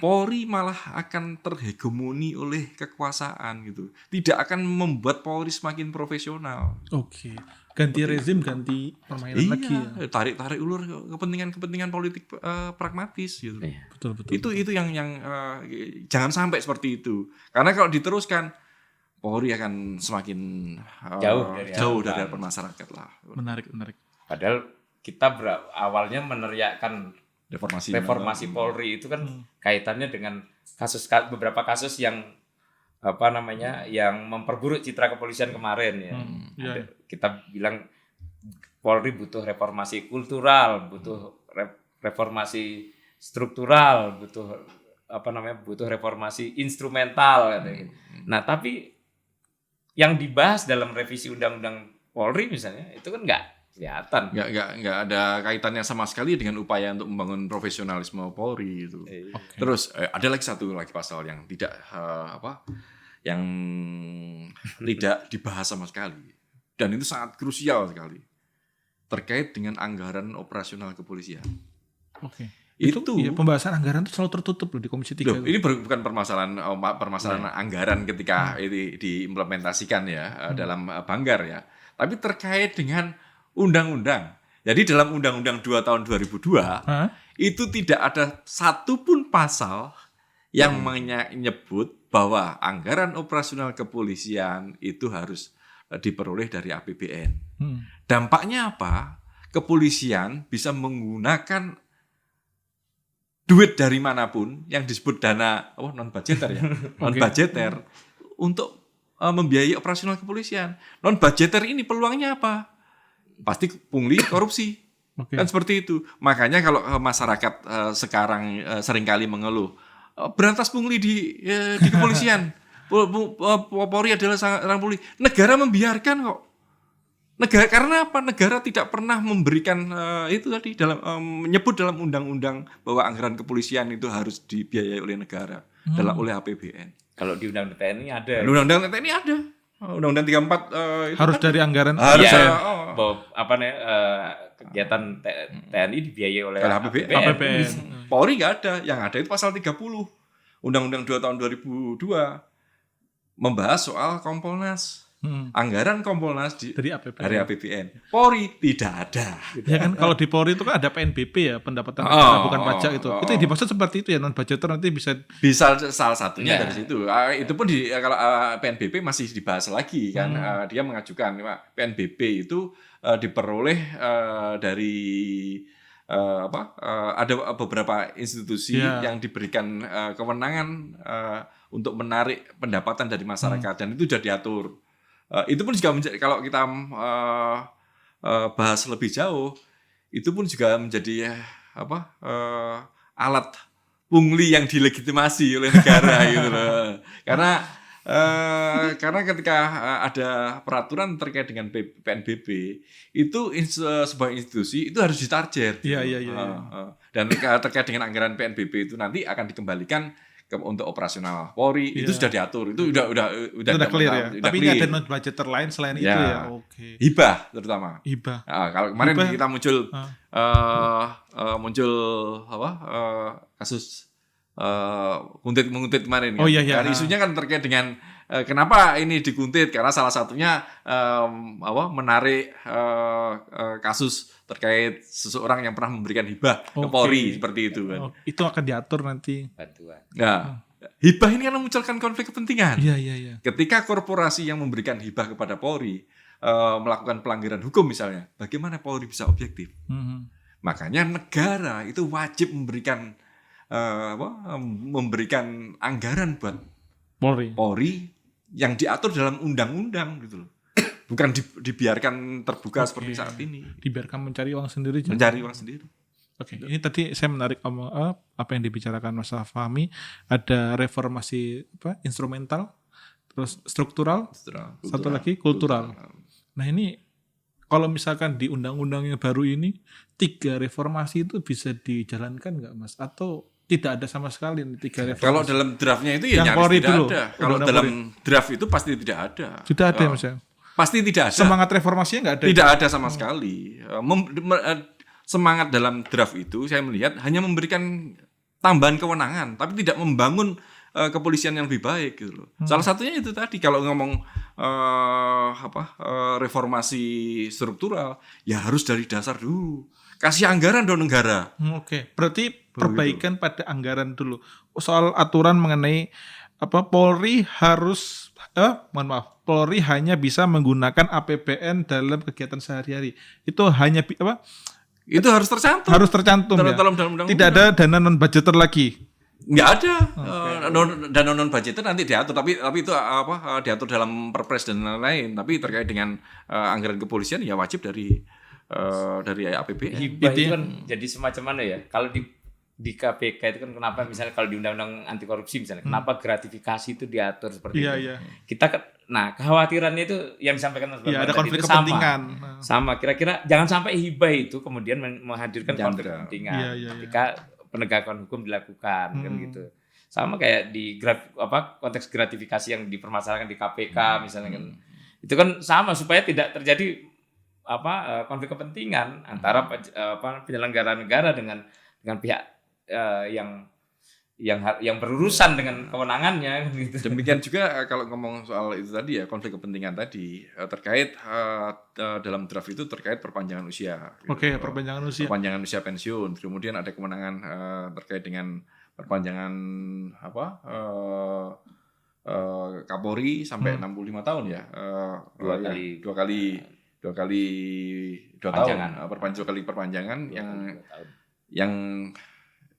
Polri malah akan terhegemoni oleh kekuasaan gitu. Tidak akan membuat Polri semakin profesional. Oke. Ganti rezim, ganti permainan lagi ya. Tarik ulur kepentingan politik pragmatis gitu. Iya. Betul. Itu yang jangan sampai seperti itu. Karena kalau diteruskan Polri akan semakin jauh dari masyarakat lah. Menarik. Padahal kita awalnya meneriakkan reformasi Polri itu kan kaitannya dengan beberapa kasus yang yang memperburuk citra kepolisian kemarin ya. Kita bilang Polri butuh reformasi kultural, butuh reformasi struktural, butuh reformasi instrumental katanya. Nah, tapi yang dibahas dalam revisi Undang-Undang Polri misalnya itu kan nggak kelihatan. Nggak ada kaitannya sama sekali dengan upaya untuk membangun profesionalisme Polri itu. Okay. Terus ada lagi satu lagi pasal yang tidak yang tidak dibahas sama sekali dan itu sangat krusial sekali terkait dengan anggaran operasional kepolisian. Oke. Itu ya, pembahasan anggaran itu selalu tertutup loh di Komisi 3. Loh, ini bukan permasalahan anggaran ketika ini diimplementasikan ya dalam Banggar ya, tapi terkait dengan undang-undang. Jadi dalam Undang-Undang 2 tahun 2002 itu tidak ada satupun pasal yang menyebut bahwa anggaran operasional kepolisian itu harus diperoleh dari APBN. Dampaknya apa? Kepolisian bisa menggunakan duit dari manapun yang disebut dana non-budgeter ya, non-budgeter untuk membiayai operasional kepolisian. Non-budgeter ini peluangnya apa? Pasti pungli korupsi. Kan seperti itu. Makanya kalau masyarakat sekarang seringkali mengeluh berantas pungli di kepolisian. Polri adalah seorang pungli. Negara membiarkan kok. Negara karena apa? Negara tidak pernah memberikan itu tadi dalam menyebut dalam undang-undang bahwa anggaran kepolisian itu harus dibiayai oleh negara oleh APBN. Kalau di Undang-Undang TNI ada. Undang-Undang TNI ada. Undang-Undang 34 harus kan dari anggaran harus kegiatan TNI dibiayai oleh APBN. Polri nggak ada, yang ada itu pasal 30 Undang-Undang 2 tahun 2002 membahas soal Kompolnas. Anggaran Kompolnas dari APBN. Polri tidak ada. Ya kan kalau di Polri itu kan ada PNBP ya, pendapatan negara bukan pajak itu. Itu yang dimaksud seperti itu ya, non budgeter nanti bisa salah satunya dari situ. Itu pun kalau PNBP masih dibahas lagi kan. Dia mengajukan PNBP itu diperoleh dari ada beberapa institusi yang diberikan kewenangan untuk menarik pendapatan dari masyarakat dan itu sudah diatur. Itu pun juga kalau kita bahas lebih jauh, itu pun juga menjadi alat pungli yang dilegitimasi oleh negara gitu loh. Karena ketika ada peraturan terkait dengan PNBP, itu sebuah institusi itu harus ditarget. Iya. Dan terkait dengan anggaran PNBP itu nanti akan dikembalikan untuk operasional Polri itu sudah diatur, itu udah clear ya. Tapi ini ada non budgeter lain selain itu ya. Oke. Hibah terutama. Hibah. Kalau kemarin kita muncul kasus menguntit kemarin kan. Karena isunya kan terkait dengan kenapa ini dikuntit, karena salah satunya menarik kasus terkait seseorang yang pernah memberikan hibah ke Polri seperti itu kan. Itu akan diatur nanti. Bantuan. Nah, hibah ini kan memunculkan konflik kepentingan. Iya. Ketika korporasi yang memberikan hibah kepada Polri melakukan pelanggaran hukum misalnya, bagaimana Polri bisa objektif? Makanya negara itu wajib memberikan anggaran buat Polri yang diatur dalam undang-undang gitu loh. Bukan dibiarkan terbuka seperti saat ini. Dibiarkan mencari uang sendiri. Oke. Ini tadi saya menarik apa yang dibicarakan Mas Fahmi, ada reformasi instrumental, terus struktural, satu lagi kultural. Nah ini kalau misalkan di undang-undang yang baru ini 3 reformasi itu bisa dijalankan nggak Mas? Atau tidak ada sama sekali 3 reformasi? Kalau dalam draftnya itu ya nyaris tidak ada. Kalau dalam draft itu pasti tidak ada. Tidak ada Mas ya? Pasti tidak ada. Semangat reformasinya nggak ada? Tidak ada sama sekali. Semangat dalam draft itu saya melihat hanya memberikan tambahan kewenangan, tapi tidak membangun kepolisian yang lebih baik gitu loh. Salah satunya itu tadi kalau ngomong reformasi struktural ya harus dari dasar dulu. Kasih anggaran dong negara. Oke. Berarti perbaikan pada anggaran dulu. Soal aturan mengenai Polri harus Polri hanya bisa menggunakan APBN dalam kegiatan sehari-hari. Itu hanya itu harus tercantum. Harus tercantum ya. Tidak ada dana non budgeter lagi. Nggak ada. Dana non budgeter nanti diatur, tapi itu diatur dalam Perpres dan lain-lain. Tapi terkait dengan anggaran kepolisian ya wajib dari APBN. Hibah itu kan jadi semacam mana ya? Kalau di KPK itu kan kenapa misalnya kalau di Undang-Undang Anti Korupsi misalnya kenapa gratifikasi itu diatur seperti itu? Iya. Kita kan Nah, kekhawatirannya itu yang disampaikan Mas Iya, ada konflik itu kepentingan. Sama, kira-kira jangan sampai hibah itu kemudian menghadirkan konflik kepentingan ketika penegakan hukum dilakukan kan gitu. Sama kayak di konteks gratifikasi yang dipermasalahkan di KPK misalnya kan. Itu kan sama supaya tidak terjadi konflik kepentingan antara penyelenggara negara dengan pihak yang berurusan dengan kewenangannya gitu. Demikian juga kalau ngomong soal itu tadi ya, konflik kepentingan tadi terkait dalam draft itu terkait perpanjangan usia. Oke, perpanjangan usia. Perpanjangan usia pensiun. Kemudian ada kewenangan terkait dengan perpanjangan Kapolri sampai 65 tahun ya. Dua tahun perpanjangan yang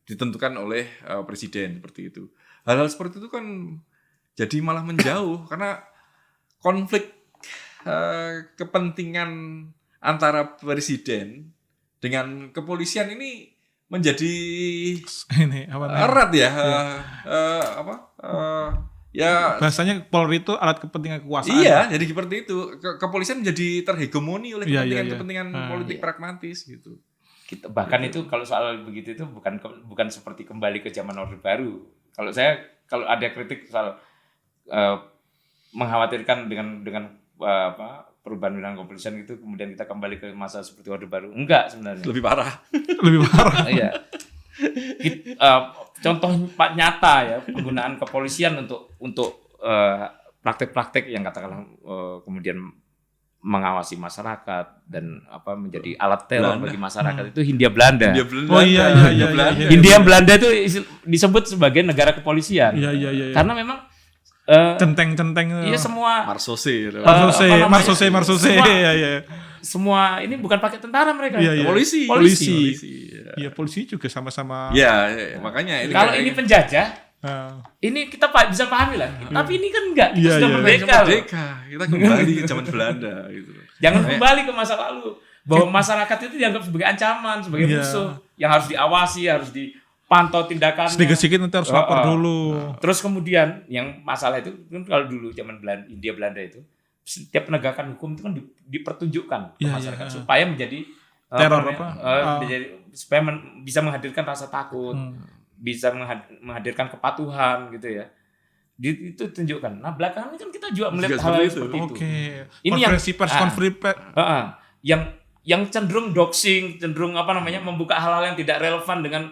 ditentukan oleh presiden seperti itu. Hal-hal seperti itu kan jadi malah menjauh karena konflik kepentingan antara presiden dengan kepolisian ini menjadi erat ya. Ya bahasanya Polri itu alat kepentingan kekuasaan. Iya, jadi seperti itu. Kepolisian menjadi terhegemoni oleh kepentingan politik pragmatis gitu. Bahkan itu kalau soal begitu itu bukan seperti kembali ke zaman Orde Baru. Kalau ada kritik soal mengkhawatirkan dengan perubahan undang kepolisian itu kemudian kita kembali ke masa seperti Orde Baru. Enggak sebenarnya. Lebih parah. Iya. Contoh nyata ya penggunaan kepolisian untuk praktek-praktek yang katakanlah kemudian mengawasi masyarakat dan menjadi alat teror bagi masyarakat itu Hindia Belanda. Oh iya. Hindia Belanda itu disebut sebagai negara kepolisian. Iya. Karena memang centeng-centeng. Iya semua Marsose. Iya. Semua ini bukan pakai tentara mereka. Iya. Polisi. Iya, polisi juga sama-sama. Ya, makanya ini kalau ini penjajah ini kita bisa pahami lah, tapi ini kan enggak, kita sudah merdeka. Kita kembali ke zaman Belanda gitu. Jangan kembali ke masa lalu bahwa masyarakat itu dianggap sebagai ancaman, sebagai musuh yang harus diawasi, harus dipantau tindakannya. Sedikit-sedikit nanti harus lapor dulu. Terus kemudian yang masalah itu kan kalau dulu zaman Hindia Belanda itu setiap penegakan hukum itu kan dipertunjukkan ke masyarakat supaya menjadi teror supaya bisa menghadirkan rasa takut. Bisa menghadirkan kepatuhan gitu ya. Itu tunjukkan. Nah, belakangan ini kan kita juga melihat hal seperti itu. Ini konferensi pers yang cenderung doxing, cenderung membuka hal-hal yang tidak relevan dengan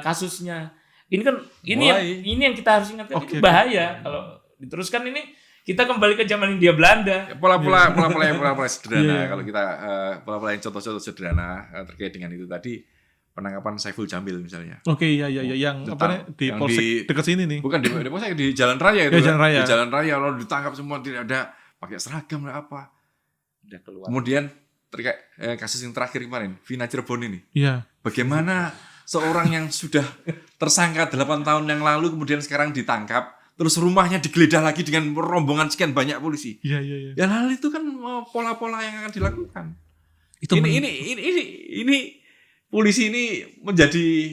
kasusnya. Ini kan ini yang kita harus ingatkan, itu bahaya kalau diteruskan ini kita kembali ke zaman Hindia Belanda. Pola-pola sederhana kalau kita pola-pola yang contoh-contoh sederhana terkait dengan itu tadi. Penangkapan Saiful Jamil misalnya. Oke, iya yang di Polsek dekat sini nih. Bukan di Polsek, di Jalan Raya itu. Jalan Raya. Di Jalan Raya kalau ditangkap semua tidak ada pakai seragam apa. Udah keluar. Kemudian terkait kasus yang terakhir kemarin, Vina Cirebon ini. Iya. Bagaimana seorang yang sudah tersangka 8 tahun yang lalu kemudian sekarang ditangkap, terus rumahnya digeledah lagi dengan rombongan sekian banyak polisi. Iya. Ya hal itu kan pola-pola yang akan dilakukan. Ini polisi ini menjadi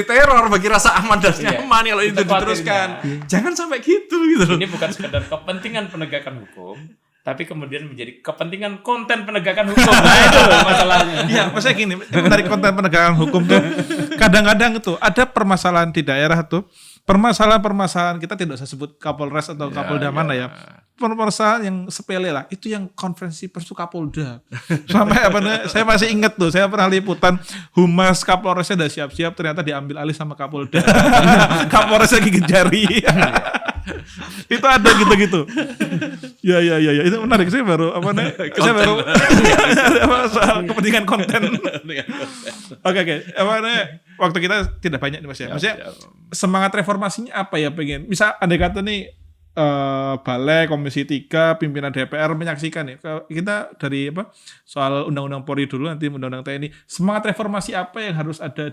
teror bagi rasa aman dan nyaman kalau itu diteruskan. Jangan sampai gitu. Ini bukan sekedar kepentingan penegakan hukum, tapi kemudian menjadi kepentingan konten penegakan hukum. Nah itu masalahnya. Iya, maksudnya gini, dari konten penegakan hukum tuh kadang-kadang tuh ada permasalahan di daerah tuh. Permasalahan kita tidak usah sebut Kapolres atau Kapolda mana ya. Permasalahan yang sepele lah, itu yang konferensi pers Kapolda. Sampai saya masih ingat tuh, saya pernah liputan humas Kapolresnya udah siap-siap, ternyata diambil alih sama Kapolda. Kapolresnya gigit jari. Itu ada gitu-gitu. Ya, itu menarik. Saya baru soal kepentingan konten. Oke. Waktu kita tidak banyak nih Mas ya. Maksudnya semangat reformasinya apa ya pengen? Misal andai kata nih Balek, Komisi 3, pimpinan DPR menyaksikan ya. Kita dari soal Undang-Undang Polri dulu, nanti Undang-Undang TNI. Semangat reformasi apa yang harus ada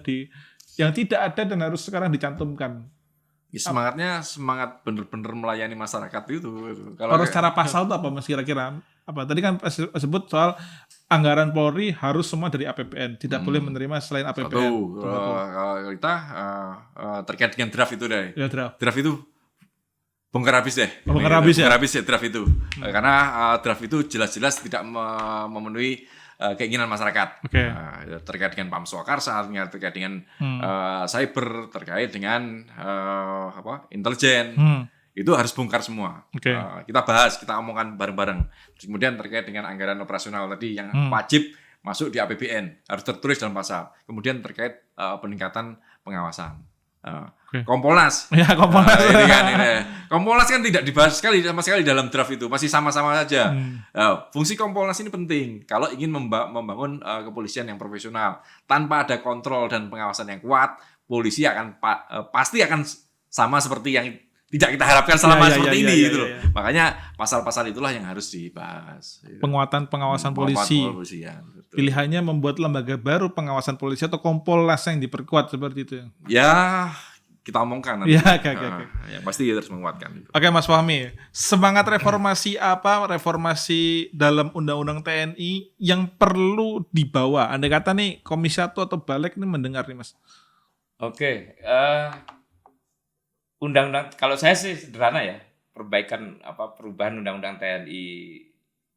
yang tidak ada dan harus sekarang dicantumkan? Ya, semangat bener-bener melayani masyarakat itu. Kalau secara pasal itu apa Mas kira-kira? Apa tadi kan sebut soal anggaran Polri harus semua dari APBN, tidak boleh menerima selain APBN. Kalau kita terkait dengan draft itu deh. Ya, draft itu Bongkar habis deh. Bongkar habis ya? Bongkar habis ya draft itu. Karena draft itu jelas-jelas tidak memenuhi keinginan masyarakat. Terkait dengan Pam Swakarsa, terkait dengan cyber, terkait dengan intelijen. Itu harus bongkar semua. Kita bahas, kita omongkan bareng-bareng. Terus kemudian terkait dengan anggaran operasional tadi yang wajib masuk di APBN, harus tertulis dalam pasal. Kemudian terkait peningkatan pengawasan. Kompolnas. Ya, Kompolnas. Kompolnas kan tidak dibahas sama sekali dalam draft itu, masih sama-sama saja. Fungsi Kompolnas ini penting kalau ingin membangun kepolisian yang profesional. Tanpa ada kontrol dan pengawasan yang kuat, polisi akan pasti akan sama seperti yang tidak kita harapkan selama seperti ini gitu loh. Makanya pasal-pasal itulah yang harus dibahas. Penguatan pengawasan polisi. Pilihannya membuat lembaga baru pengawasan polisi atau Kompolnas yang diperkuat seperti itu. Ya, kita omongkan nanti. Ya, pasti harus menguatkan itu. Oke, Mas Fahmi. Semangat reformasi apa? Reformasi dalam Undang-Undang TNI yang perlu dibawa. Andai kata nih Komisi 1 atau Balik ini mendengar nih, Mas. Oke, undang-undang, kalau saya sih sederhana ya, perubahan undang-undang TNI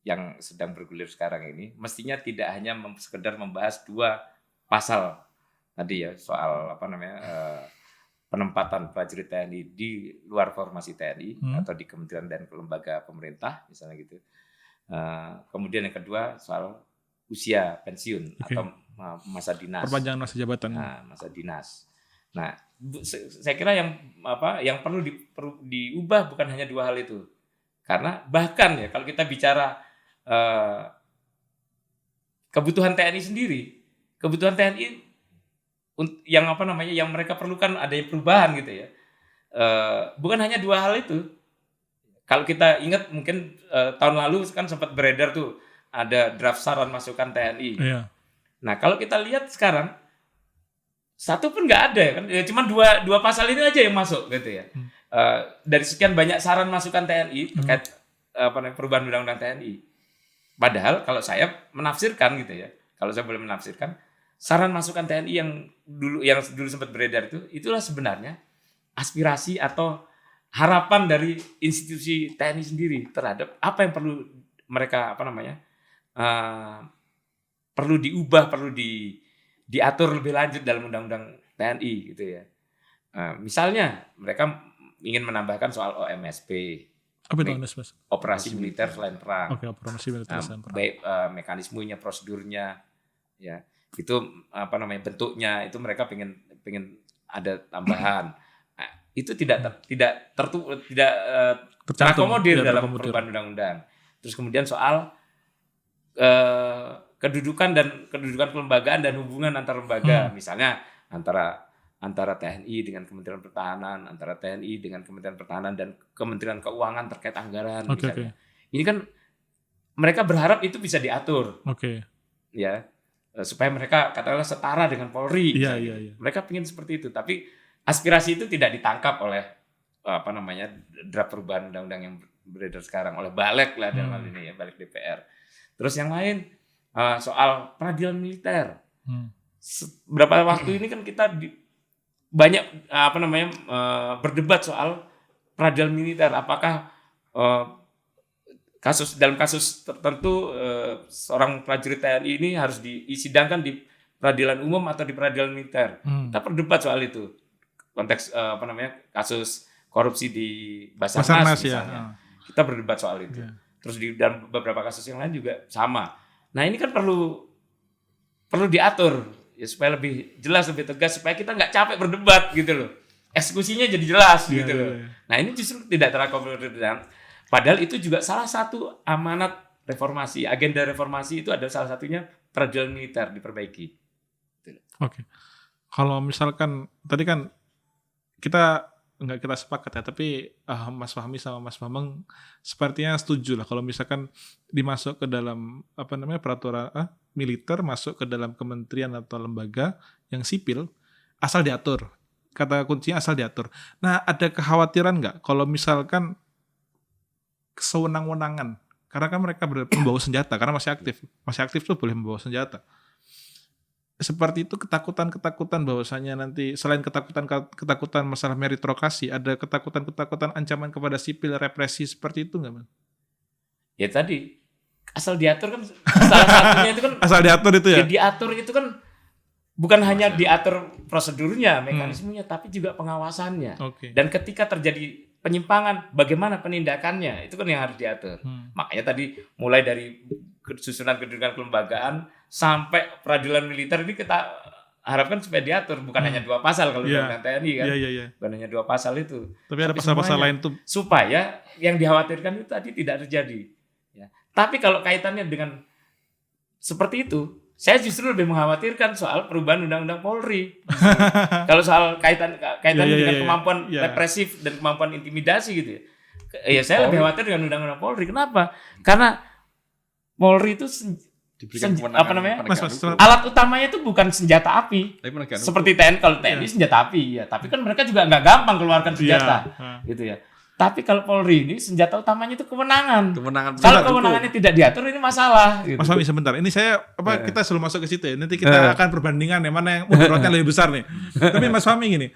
yang sedang bergulir sekarang ini mestinya tidak hanya sekedar membahas 2 pasal tadi ya, soal penempatan prajurit TNI di luar formasi TNI atau di kementerian dan lembaga pemerintah misalnya gitu. Kemudian yang kedua soal usia pensiun atau masa dinas. Perpanjangan masa jabatan. Masa dinas. Nah, saya kira yang perlu diubah bukan hanya 2 hal itu. Karena bahkan ya kalau kita bicara kebutuhan TNI sendiri, kebutuhan TNI yang yang mereka perlukan adanya perubahan gitu ya. Bukan hanya 2 hal itu. Kalau kita ingat mungkin tahun lalu kan sempat beredar tuh ada draft saran masukan TNI. Iya. Nah, kalau kita lihat sekarang satu pun nggak ada kan, cuma dua pasal ini aja yang masuk gitu ya. Dari sekian banyak saran masukan TNI terkait perubahan undang-undang TNI. Padahal kalau saya menafsirkan gitu ya, kalau saya boleh menafsirkan, saran masukan TNI yang dulu sempat beredar itulah sebenarnya aspirasi atau harapan dari institusi TNI sendiri terhadap apa yang perlu mereka perlu diubah, perlu diatur lebih lanjut dalam undang-undang TNI gitu ya. Misalnya mereka ingin menambahkan soal OMSP. Apa itu OMSP? Operasi militer selain perang. Oke, operasi militer selain perang. Baik mekanismenya, prosedurnya, ya itu bentuknya itu mereka pengen ada tambahan. Itu tidak terakomodir dalam perubahan undang-undang. Terus kemudian soal kedudukan kelembagaan dan hubungan antar lembaga, misalnya antara TNI dengan Kementerian Pertahanan, antara TNI dengan Kementerian Pertahanan dan Kementerian Keuangan terkait anggaran misalnya. Ini kan mereka berharap itu bisa diatur. Ya. Supaya mereka katakanlah setara dengan Polri. Iya. Mereka ingin seperti itu, tapi aspirasi itu tidak ditangkap oleh draft perubahan undang-undang yang beredar sekarang oleh Balik lah dalam hal ini ya, Balik DPR. Terus yang lain soal peradilan militer. Beberapa waktu ini kan kita banyak berdebat soal peradilan militer. Apakah dalam kasus tertentu seorang prajurit TNI ini harus disidangkan di peradilan umum atau di peradilan militer? Kita berdebat soal itu. Konteks kasus korupsi di Basarnas misalnya. Kita berdebat soal itu. Terus di dalam beberapa kasus yang lain juga sama. Nah, ini kan perlu diatur ya supaya lebih jelas, lebih tegas, supaya kita nggak capek berdebat gitu loh. Eksekusinya jadi jelas gitu loh. Nah, ini justru tidak terakomodir. Padahal itu juga salah satu amanat reformasi, agenda reformasi itu adalah salah satunya peradilan militer diperbaiki. Oke. Kalau misalkan tadi kan kita sepakat ya, tapi Mas Fahmi sama Mas Bambang sepertinya setuju lah kalau misalkan dimasuk ke dalam peraturan militer, masuk ke dalam kementerian atau lembaga yang sipil, asal diatur. Kata kuncinya asal diatur. Nah, ada kekhawatiran nggak kalau misalkan kesewenang-wenangan, karena kan mereka membawa senjata karena masih aktif tuh boleh membawa senjata. seperti itu ketakutan bahwasanya nanti selain ketakutan masalah meritokrasi, ada ketakutan ancaman kepada sipil, represi seperti itu nggak, Mas? Ya tadi asal diatur kan salah satunya itu kan asal diatur itu ya. Diatur itu kan bukan hanya diatur prosedurnya, mekanismenya, tapi juga pengawasannya. Dan ketika terjadi penyimpangan, bagaimana penindakannya, itu kan yang harus diatur. Makanya tadi mulai dari susunan kedudukan kelembagaan sampai peradilan militer ini kita harapkan supaya diatur, bukan hanya 2 pasal kalau undang-undang TNI kan, bukan hanya 2 pasal itu. Tapi ada pasal-pasal lain tuh. Supaya yang dikhawatirkan itu tadi tidak terjadi. Ya. Tapi kalau kaitannya dengan seperti itu, saya justru lebih mengkhawatirkan soal perubahan undang-undang Polri. Kalau soal kaitannya dengan kemampuan represif dan kemampuan intimidasi gitu ya. Ya saya lebih khawatir dengan undang-undang Polri. Kenapa? Karena Polri itu alat utamanya itu bukan senjata api. Seperti TNI, kalau TNI senjata api ya, tapi kan mereka juga nggak gampang keluarkan senjata. Gitu ya. Tapi kalau Polri ini senjata utamanya itu kewenangan. Kalau kewenangannya tidak diatur ini masalah. Gitu. Mas Fahmi sebentar, ini saya kita sebelum masuk ke situ ya. Nanti kita akan perbandingan ya mana yang mudaratnya lebih besar nih. Tapi Mas Fahmi gini,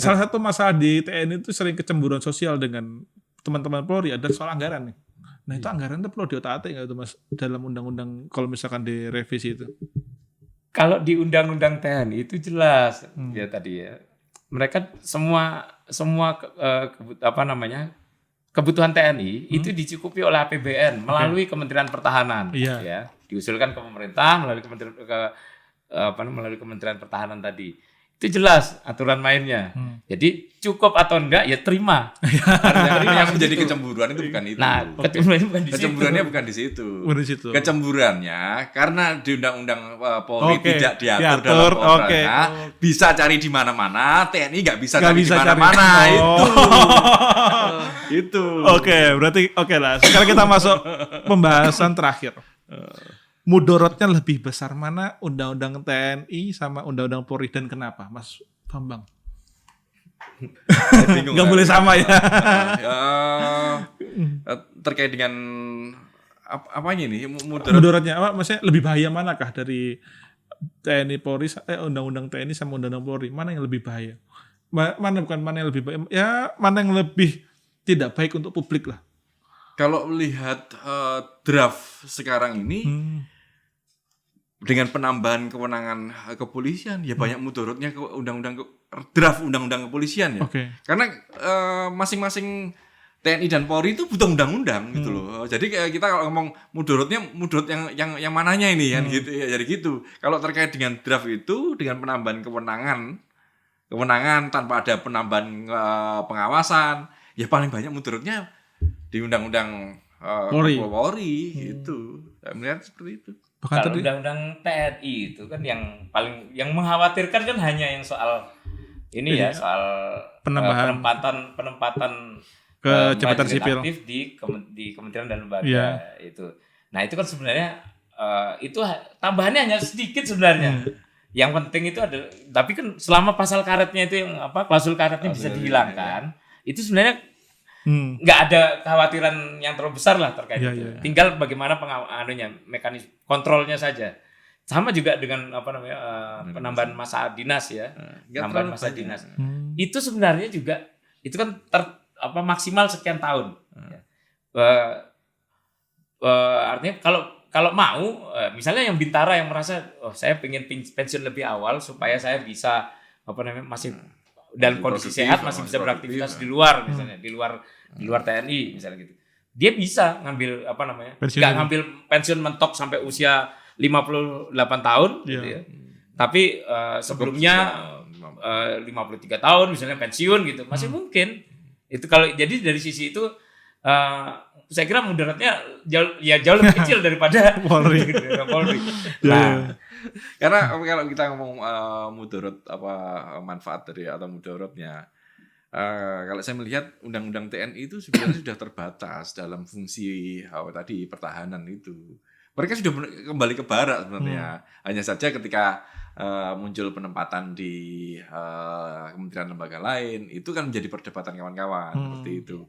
salah satu masalah di TNI itu sering kecemburuan sosial dengan teman-teman Polri ada soal anggaran nih. Nah itu anggaran itu perlu diotak-atik nggak itu Mas dalam undang-undang kalau misalkan direvisi itu? Kalau di undang-undang TNI itu jelas ya tadi ya. Mereka semua kebutuhan TNI itu dicukupi oleh APBN melalui Kementerian Pertahanan ya, diusulkan ke pemerintah melalui Kementerian Pertahanan tadi. Itu jelas aturan mainnya. Jadi cukup atau enggak ya terima. Yang menjadi kecemburuan itu bukan itu. Nah, kecemburuannya bukan di situ. Kecemburuannya karena di undang-undang Polri tidak diatur dalam Polri. Bisa cari di mana-mana, TNI nggak bisa cari di mana-mana. Itu. Berarti lah. Sekarang kita masuk pembahasan terakhir. Mudorotnya lebih besar mana undang-undang TNI sama undang-undang Polri dan kenapa, Mas Bambang? Nggak boleh sama ya. Terkait dengan apanya ini? Mudorotnya apa? Maksudnya lebih bahaya manakah dari TNI Polri, undang-undang TNI sama undang-undang Polri? Mana yang lebih bahaya? Mana yang lebih bahaya? Ya mana yang lebih tidak baik untuk publik lah. Kalau melihat draft sekarang ini. Dengan penambahan kewenangan kepolisian ya banyak mudorotnya ke draft undang-undang kepolisian ya. Karena masing-masing TNI dan Polri itu butuh undang-undang gitu loh. Jadi kita kalau ngomong mudorot yang mananya ini kan gitu ya. Jadi gitu. Kalau terkait dengan draft itu dengan penambahan kewenangan tanpa ada penambahan pengawasan, ya paling banyak mudorotnya di undang-undang Polri gitu. Saya melihat seperti itu. Kalau undang-undang TNI itu kan yang mengkhawatirkan kan hanya yang soal ini ya, soal penempatan ke jabatan sipil di kementerian dan lembaga itu. Nah, itu kan sebenarnya itu tambahannya hanya sedikit sebenarnya. Yang penting itu ada, tapi kan selama pasal karetnya itu klausul karetnya bisa dihilangkan, itu sebenarnya nggak ada kekhawatiran yang terlalu besar lah terkait itu. Tinggal bagaimana mekanisme kontrolnya saja. Sama juga dengan penambahan masa dinas ya. Penambahan masa dinas. Itu sebenarnya juga itu kan maksimal sekian tahun. Artinya kalau mau misalnya yang Bintara yang merasa saya pengen pensiun lebih awal supaya saya bisa masih dalam kondisi sehat masih bisa beraktivitas di luar misalnya di luar TNI misalnya gitu. Dia bisa ngambil enggak ngambil pensiun mentok sampai usia 58 tahun gitu ya. Tapi sebelumnya 53 tahun misalnya pensiun gitu masih mungkin. Itu kalau jadi dari sisi itu saya kira mudaratnya jauh lebih kecil daripada Polri. Nah, karena kalau kita ngomong mudarat manfaat dari atau mudaratnya, kalau saya melihat undang-undang TNI itu sebenarnya sudah terbatas dalam fungsi tadi pertahanan itu. Mereka sudah kembali ke barak sebenarnya. Hanya saja ketika muncul penempatan di kementerian lembaga lain, itu kan menjadi perdebatan kawan-kawan seperti itu.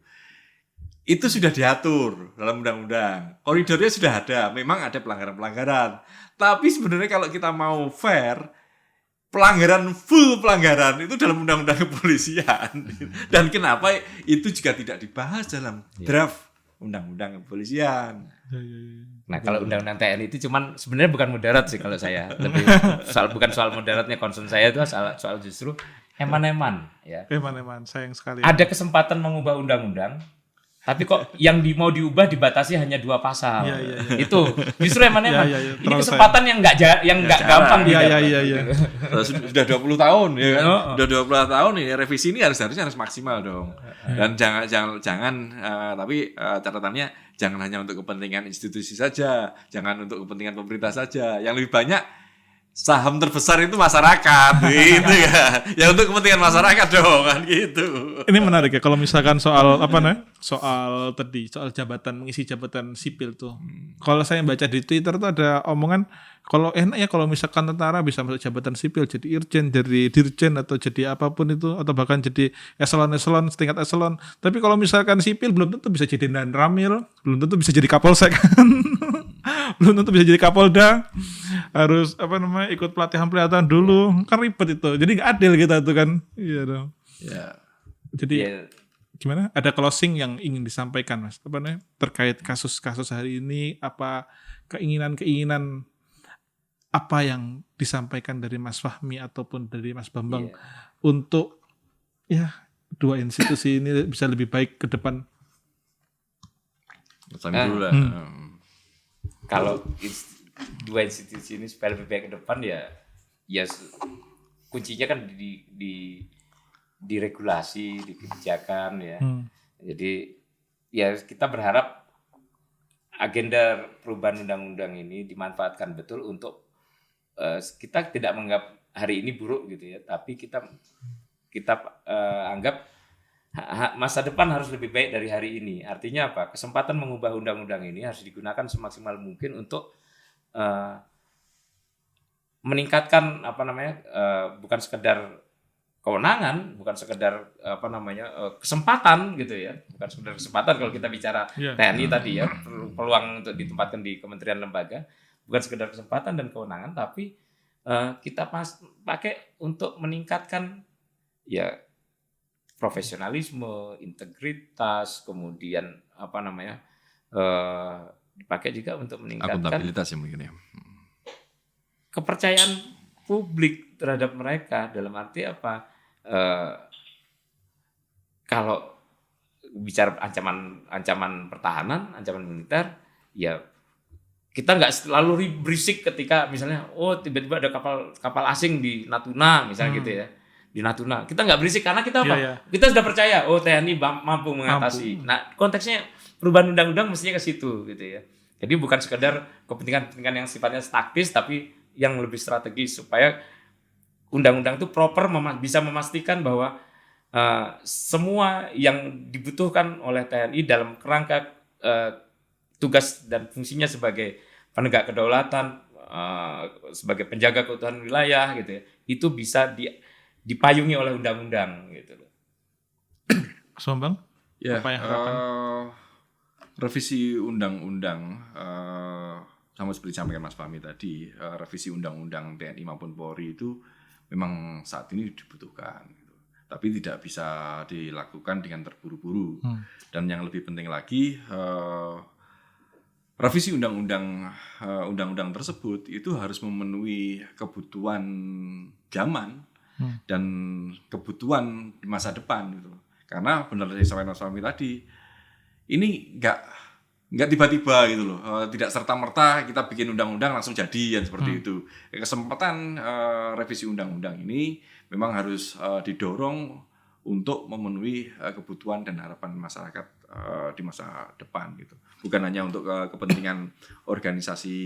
itu sudah diatur dalam undang-undang. Koridornya sudah ada. Memang ada pelanggaran-pelanggaran. Tapi sebenarnya kalau kita mau fair, full pelanggaran itu dalam undang-undang kepolisian. Dan kenapa itu juga tidak dibahas dalam draft undang-undang kepolisian. Nah, kalau undang-undang TNI itu cuman sebenarnya bukan mudarat sih kalau saya. Lebih bukan soal mudaratnya, concern saya itu soal justru eman-eman ya. Eman-eman, sayang sekali. Ada kesempatan mengubah undang-undang, tapi kok yang mau diubah dibatasi hanya 2 pasal. Itu justru eman-eman. Ini kesempatan yang nggak gampang Iya. Sudah 20 tahun ya kan. Sudah 20 tahun ini revisi ini harusnya harus maksimal dong. Dan jangan tapi catatannya jangan hanya untuk kepentingan institusi saja, jangan untuk kepentingan pemerintah saja. Yang lebih banyak saham terbesar itu masyarakat gitu ya. Ya untuk kepentingan masyarakat dong kan gitu. Ini menarik ya kalau misalkan soal soal jabatan, mengisi jabatan sipil tuh. Kalau saya baca di Twitter tuh ada omongan kalau enak ya kalau misalkan tentara bisa masuk jabatan sipil jadi irjen, jadi dirjen atau jadi apapun itu atau bahkan jadi eselon setingkat eselon. Tapi kalau misalkan sipil belum tentu bisa jadi dan ramil, belum tentu bisa jadi kapolsek kan. Belum tentu bisa jadi kapolda, harus ikut pelatihan dulu, kan ribet itu, jadi nggak adil kita tuh kan. Iya dong. Jadi gimana? Ada closing yang ingin disampaikan Mas? Terkait kasus-kasus hari ini, apa keinginan apa yang disampaikan dari Mas Fahmi ataupun dari Mas Bambang untuk dua institusi ini bisa lebih baik ke depan? Kalau dua institusi ini supaya lebih baik ke depan ya kuncinya kan di regulasi, di kebijakan ya. Jadi ya kita berharap agenda perubahan undang-undang ini dimanfaatkan betul untuk kita tidak menganggap hari ini buruk gitu ya, tapi kita anggap masa depan harus lebih baik dari hari ini. Artinya apa? Kesempatan mengubah undang-undang ini harus digunakan semaksimal mungkin untuk meningkatkan bukan sekedar kewenangan, bukan sekedar kesempatan gitu ya. Bukan sekedar kesempatan kalau kita bicara TNI tadi ya, peluang untuk ditempatkan di kementerian lembaga, bukan sekedar kesempatan dan kewenangan, tapi kita pakai untuk meningkatkan profesionalisme, integritas, kemudian dipakai juga untuk meningkatkan akuntabilitas ya mungkin ya. Kepercayaan publik terhadap mereka, dalam arti apa? Kalau bicara ancaman pertahanan, ancaman militer, ya kita nggak selalu berisik ketika misalnya tiba-tiba ada kapal asing di Natuna misalnya gitu ya. Di Natuna. Kita nggak berisik karena kita apa? Kita sudah percaya TNI mampu mengatasi. Nah, konteksnya perubahan undang-undang mestinya ke situ gitu ya. Jadi bukan sekedar kepentingan yang sifatnya taktis tapi yang lebih strategis supaya undang-undang itu proper bisa memastikan bahwa semua yang dibutuhkan oleh TNI dalam kerangka tugas dan fungsinya sebagai penegak kedaulatan, sebagai penjaga keutuhan wilayah gitu ya, itu bisa dipayungi oleh undang-undang gitu loh. Sombang? Ya, apa yang harapan? Revisi undang-undang sama seperti disampaikan Mas Fahmi tadi, revisi undang-undang TNI maupun Polri itu memang saat ini dibutuhkan gitu. Tapi tidak bisa dilakukan dengan terburu-buru. Dan yang lebih penting lagi revisi undang-undang tersebut itu harus memenuhi kebutuhan zaman dan kebutuhan di masa depan gitu. Karena benar yang disampaikan Mas Fahmi tadi, ini nggak tiba-tiba gitu loh, tidak serta-merta kita bikin undang-undang langsung jadi seperti itu. Kesempatan revisi undang-undang ini memang harus didorong untuk memenuhi kebutuhan dan harapan masyarakat di masa depan gitu. Bukan hanya untuk kepentingan organisasi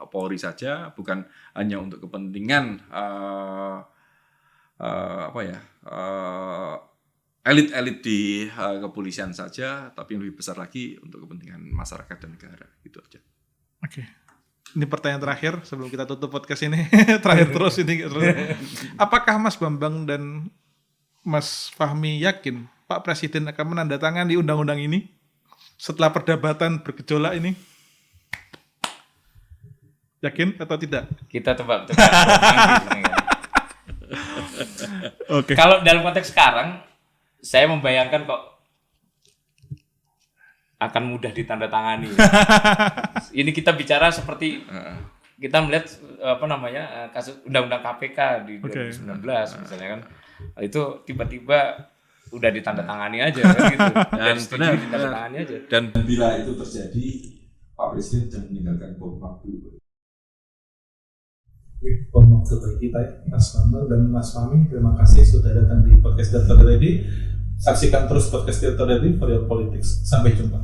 Polri saja, bukan hanya untuk kepentingan elit-elit di kepolisian saja, tapi yang lebih besar lagi untuk kepentingan masyarakat dan negara, gitu aja. Oke. Ini pertanyaan terakhir sebelum kita tutup podcast ini. Terakhir terus ini. Apakah Mas Bambang dan Mas Fahmi yakin Pak Presiden akan menandatangani undang-undang ini? setelah perdebatan bergejolak ini? Yakin atau tidak? Kita tebak. Oke. Kalau dalam konteks sekarang, saya membayangkan kok akan mudah ditandatangani. Ini kita bicara seperti kita melihat kasus undang-undang KPK di 2019 misalnya kan, itu tiba-tiba udah ditandatangani aja kan gitu. Dan setuju ditandatangani aja. Dan bila itu terjadi, Pak Presiden sudah meninggalkan bom waktu. Bom waktu bagi kita, Mas Bambang dan Mas Fahmi, terima kasih sudah datang di podcast Dr. Deddy. Saksikan terus podcast Dr. Deddy for your politics. Sampai jumpa.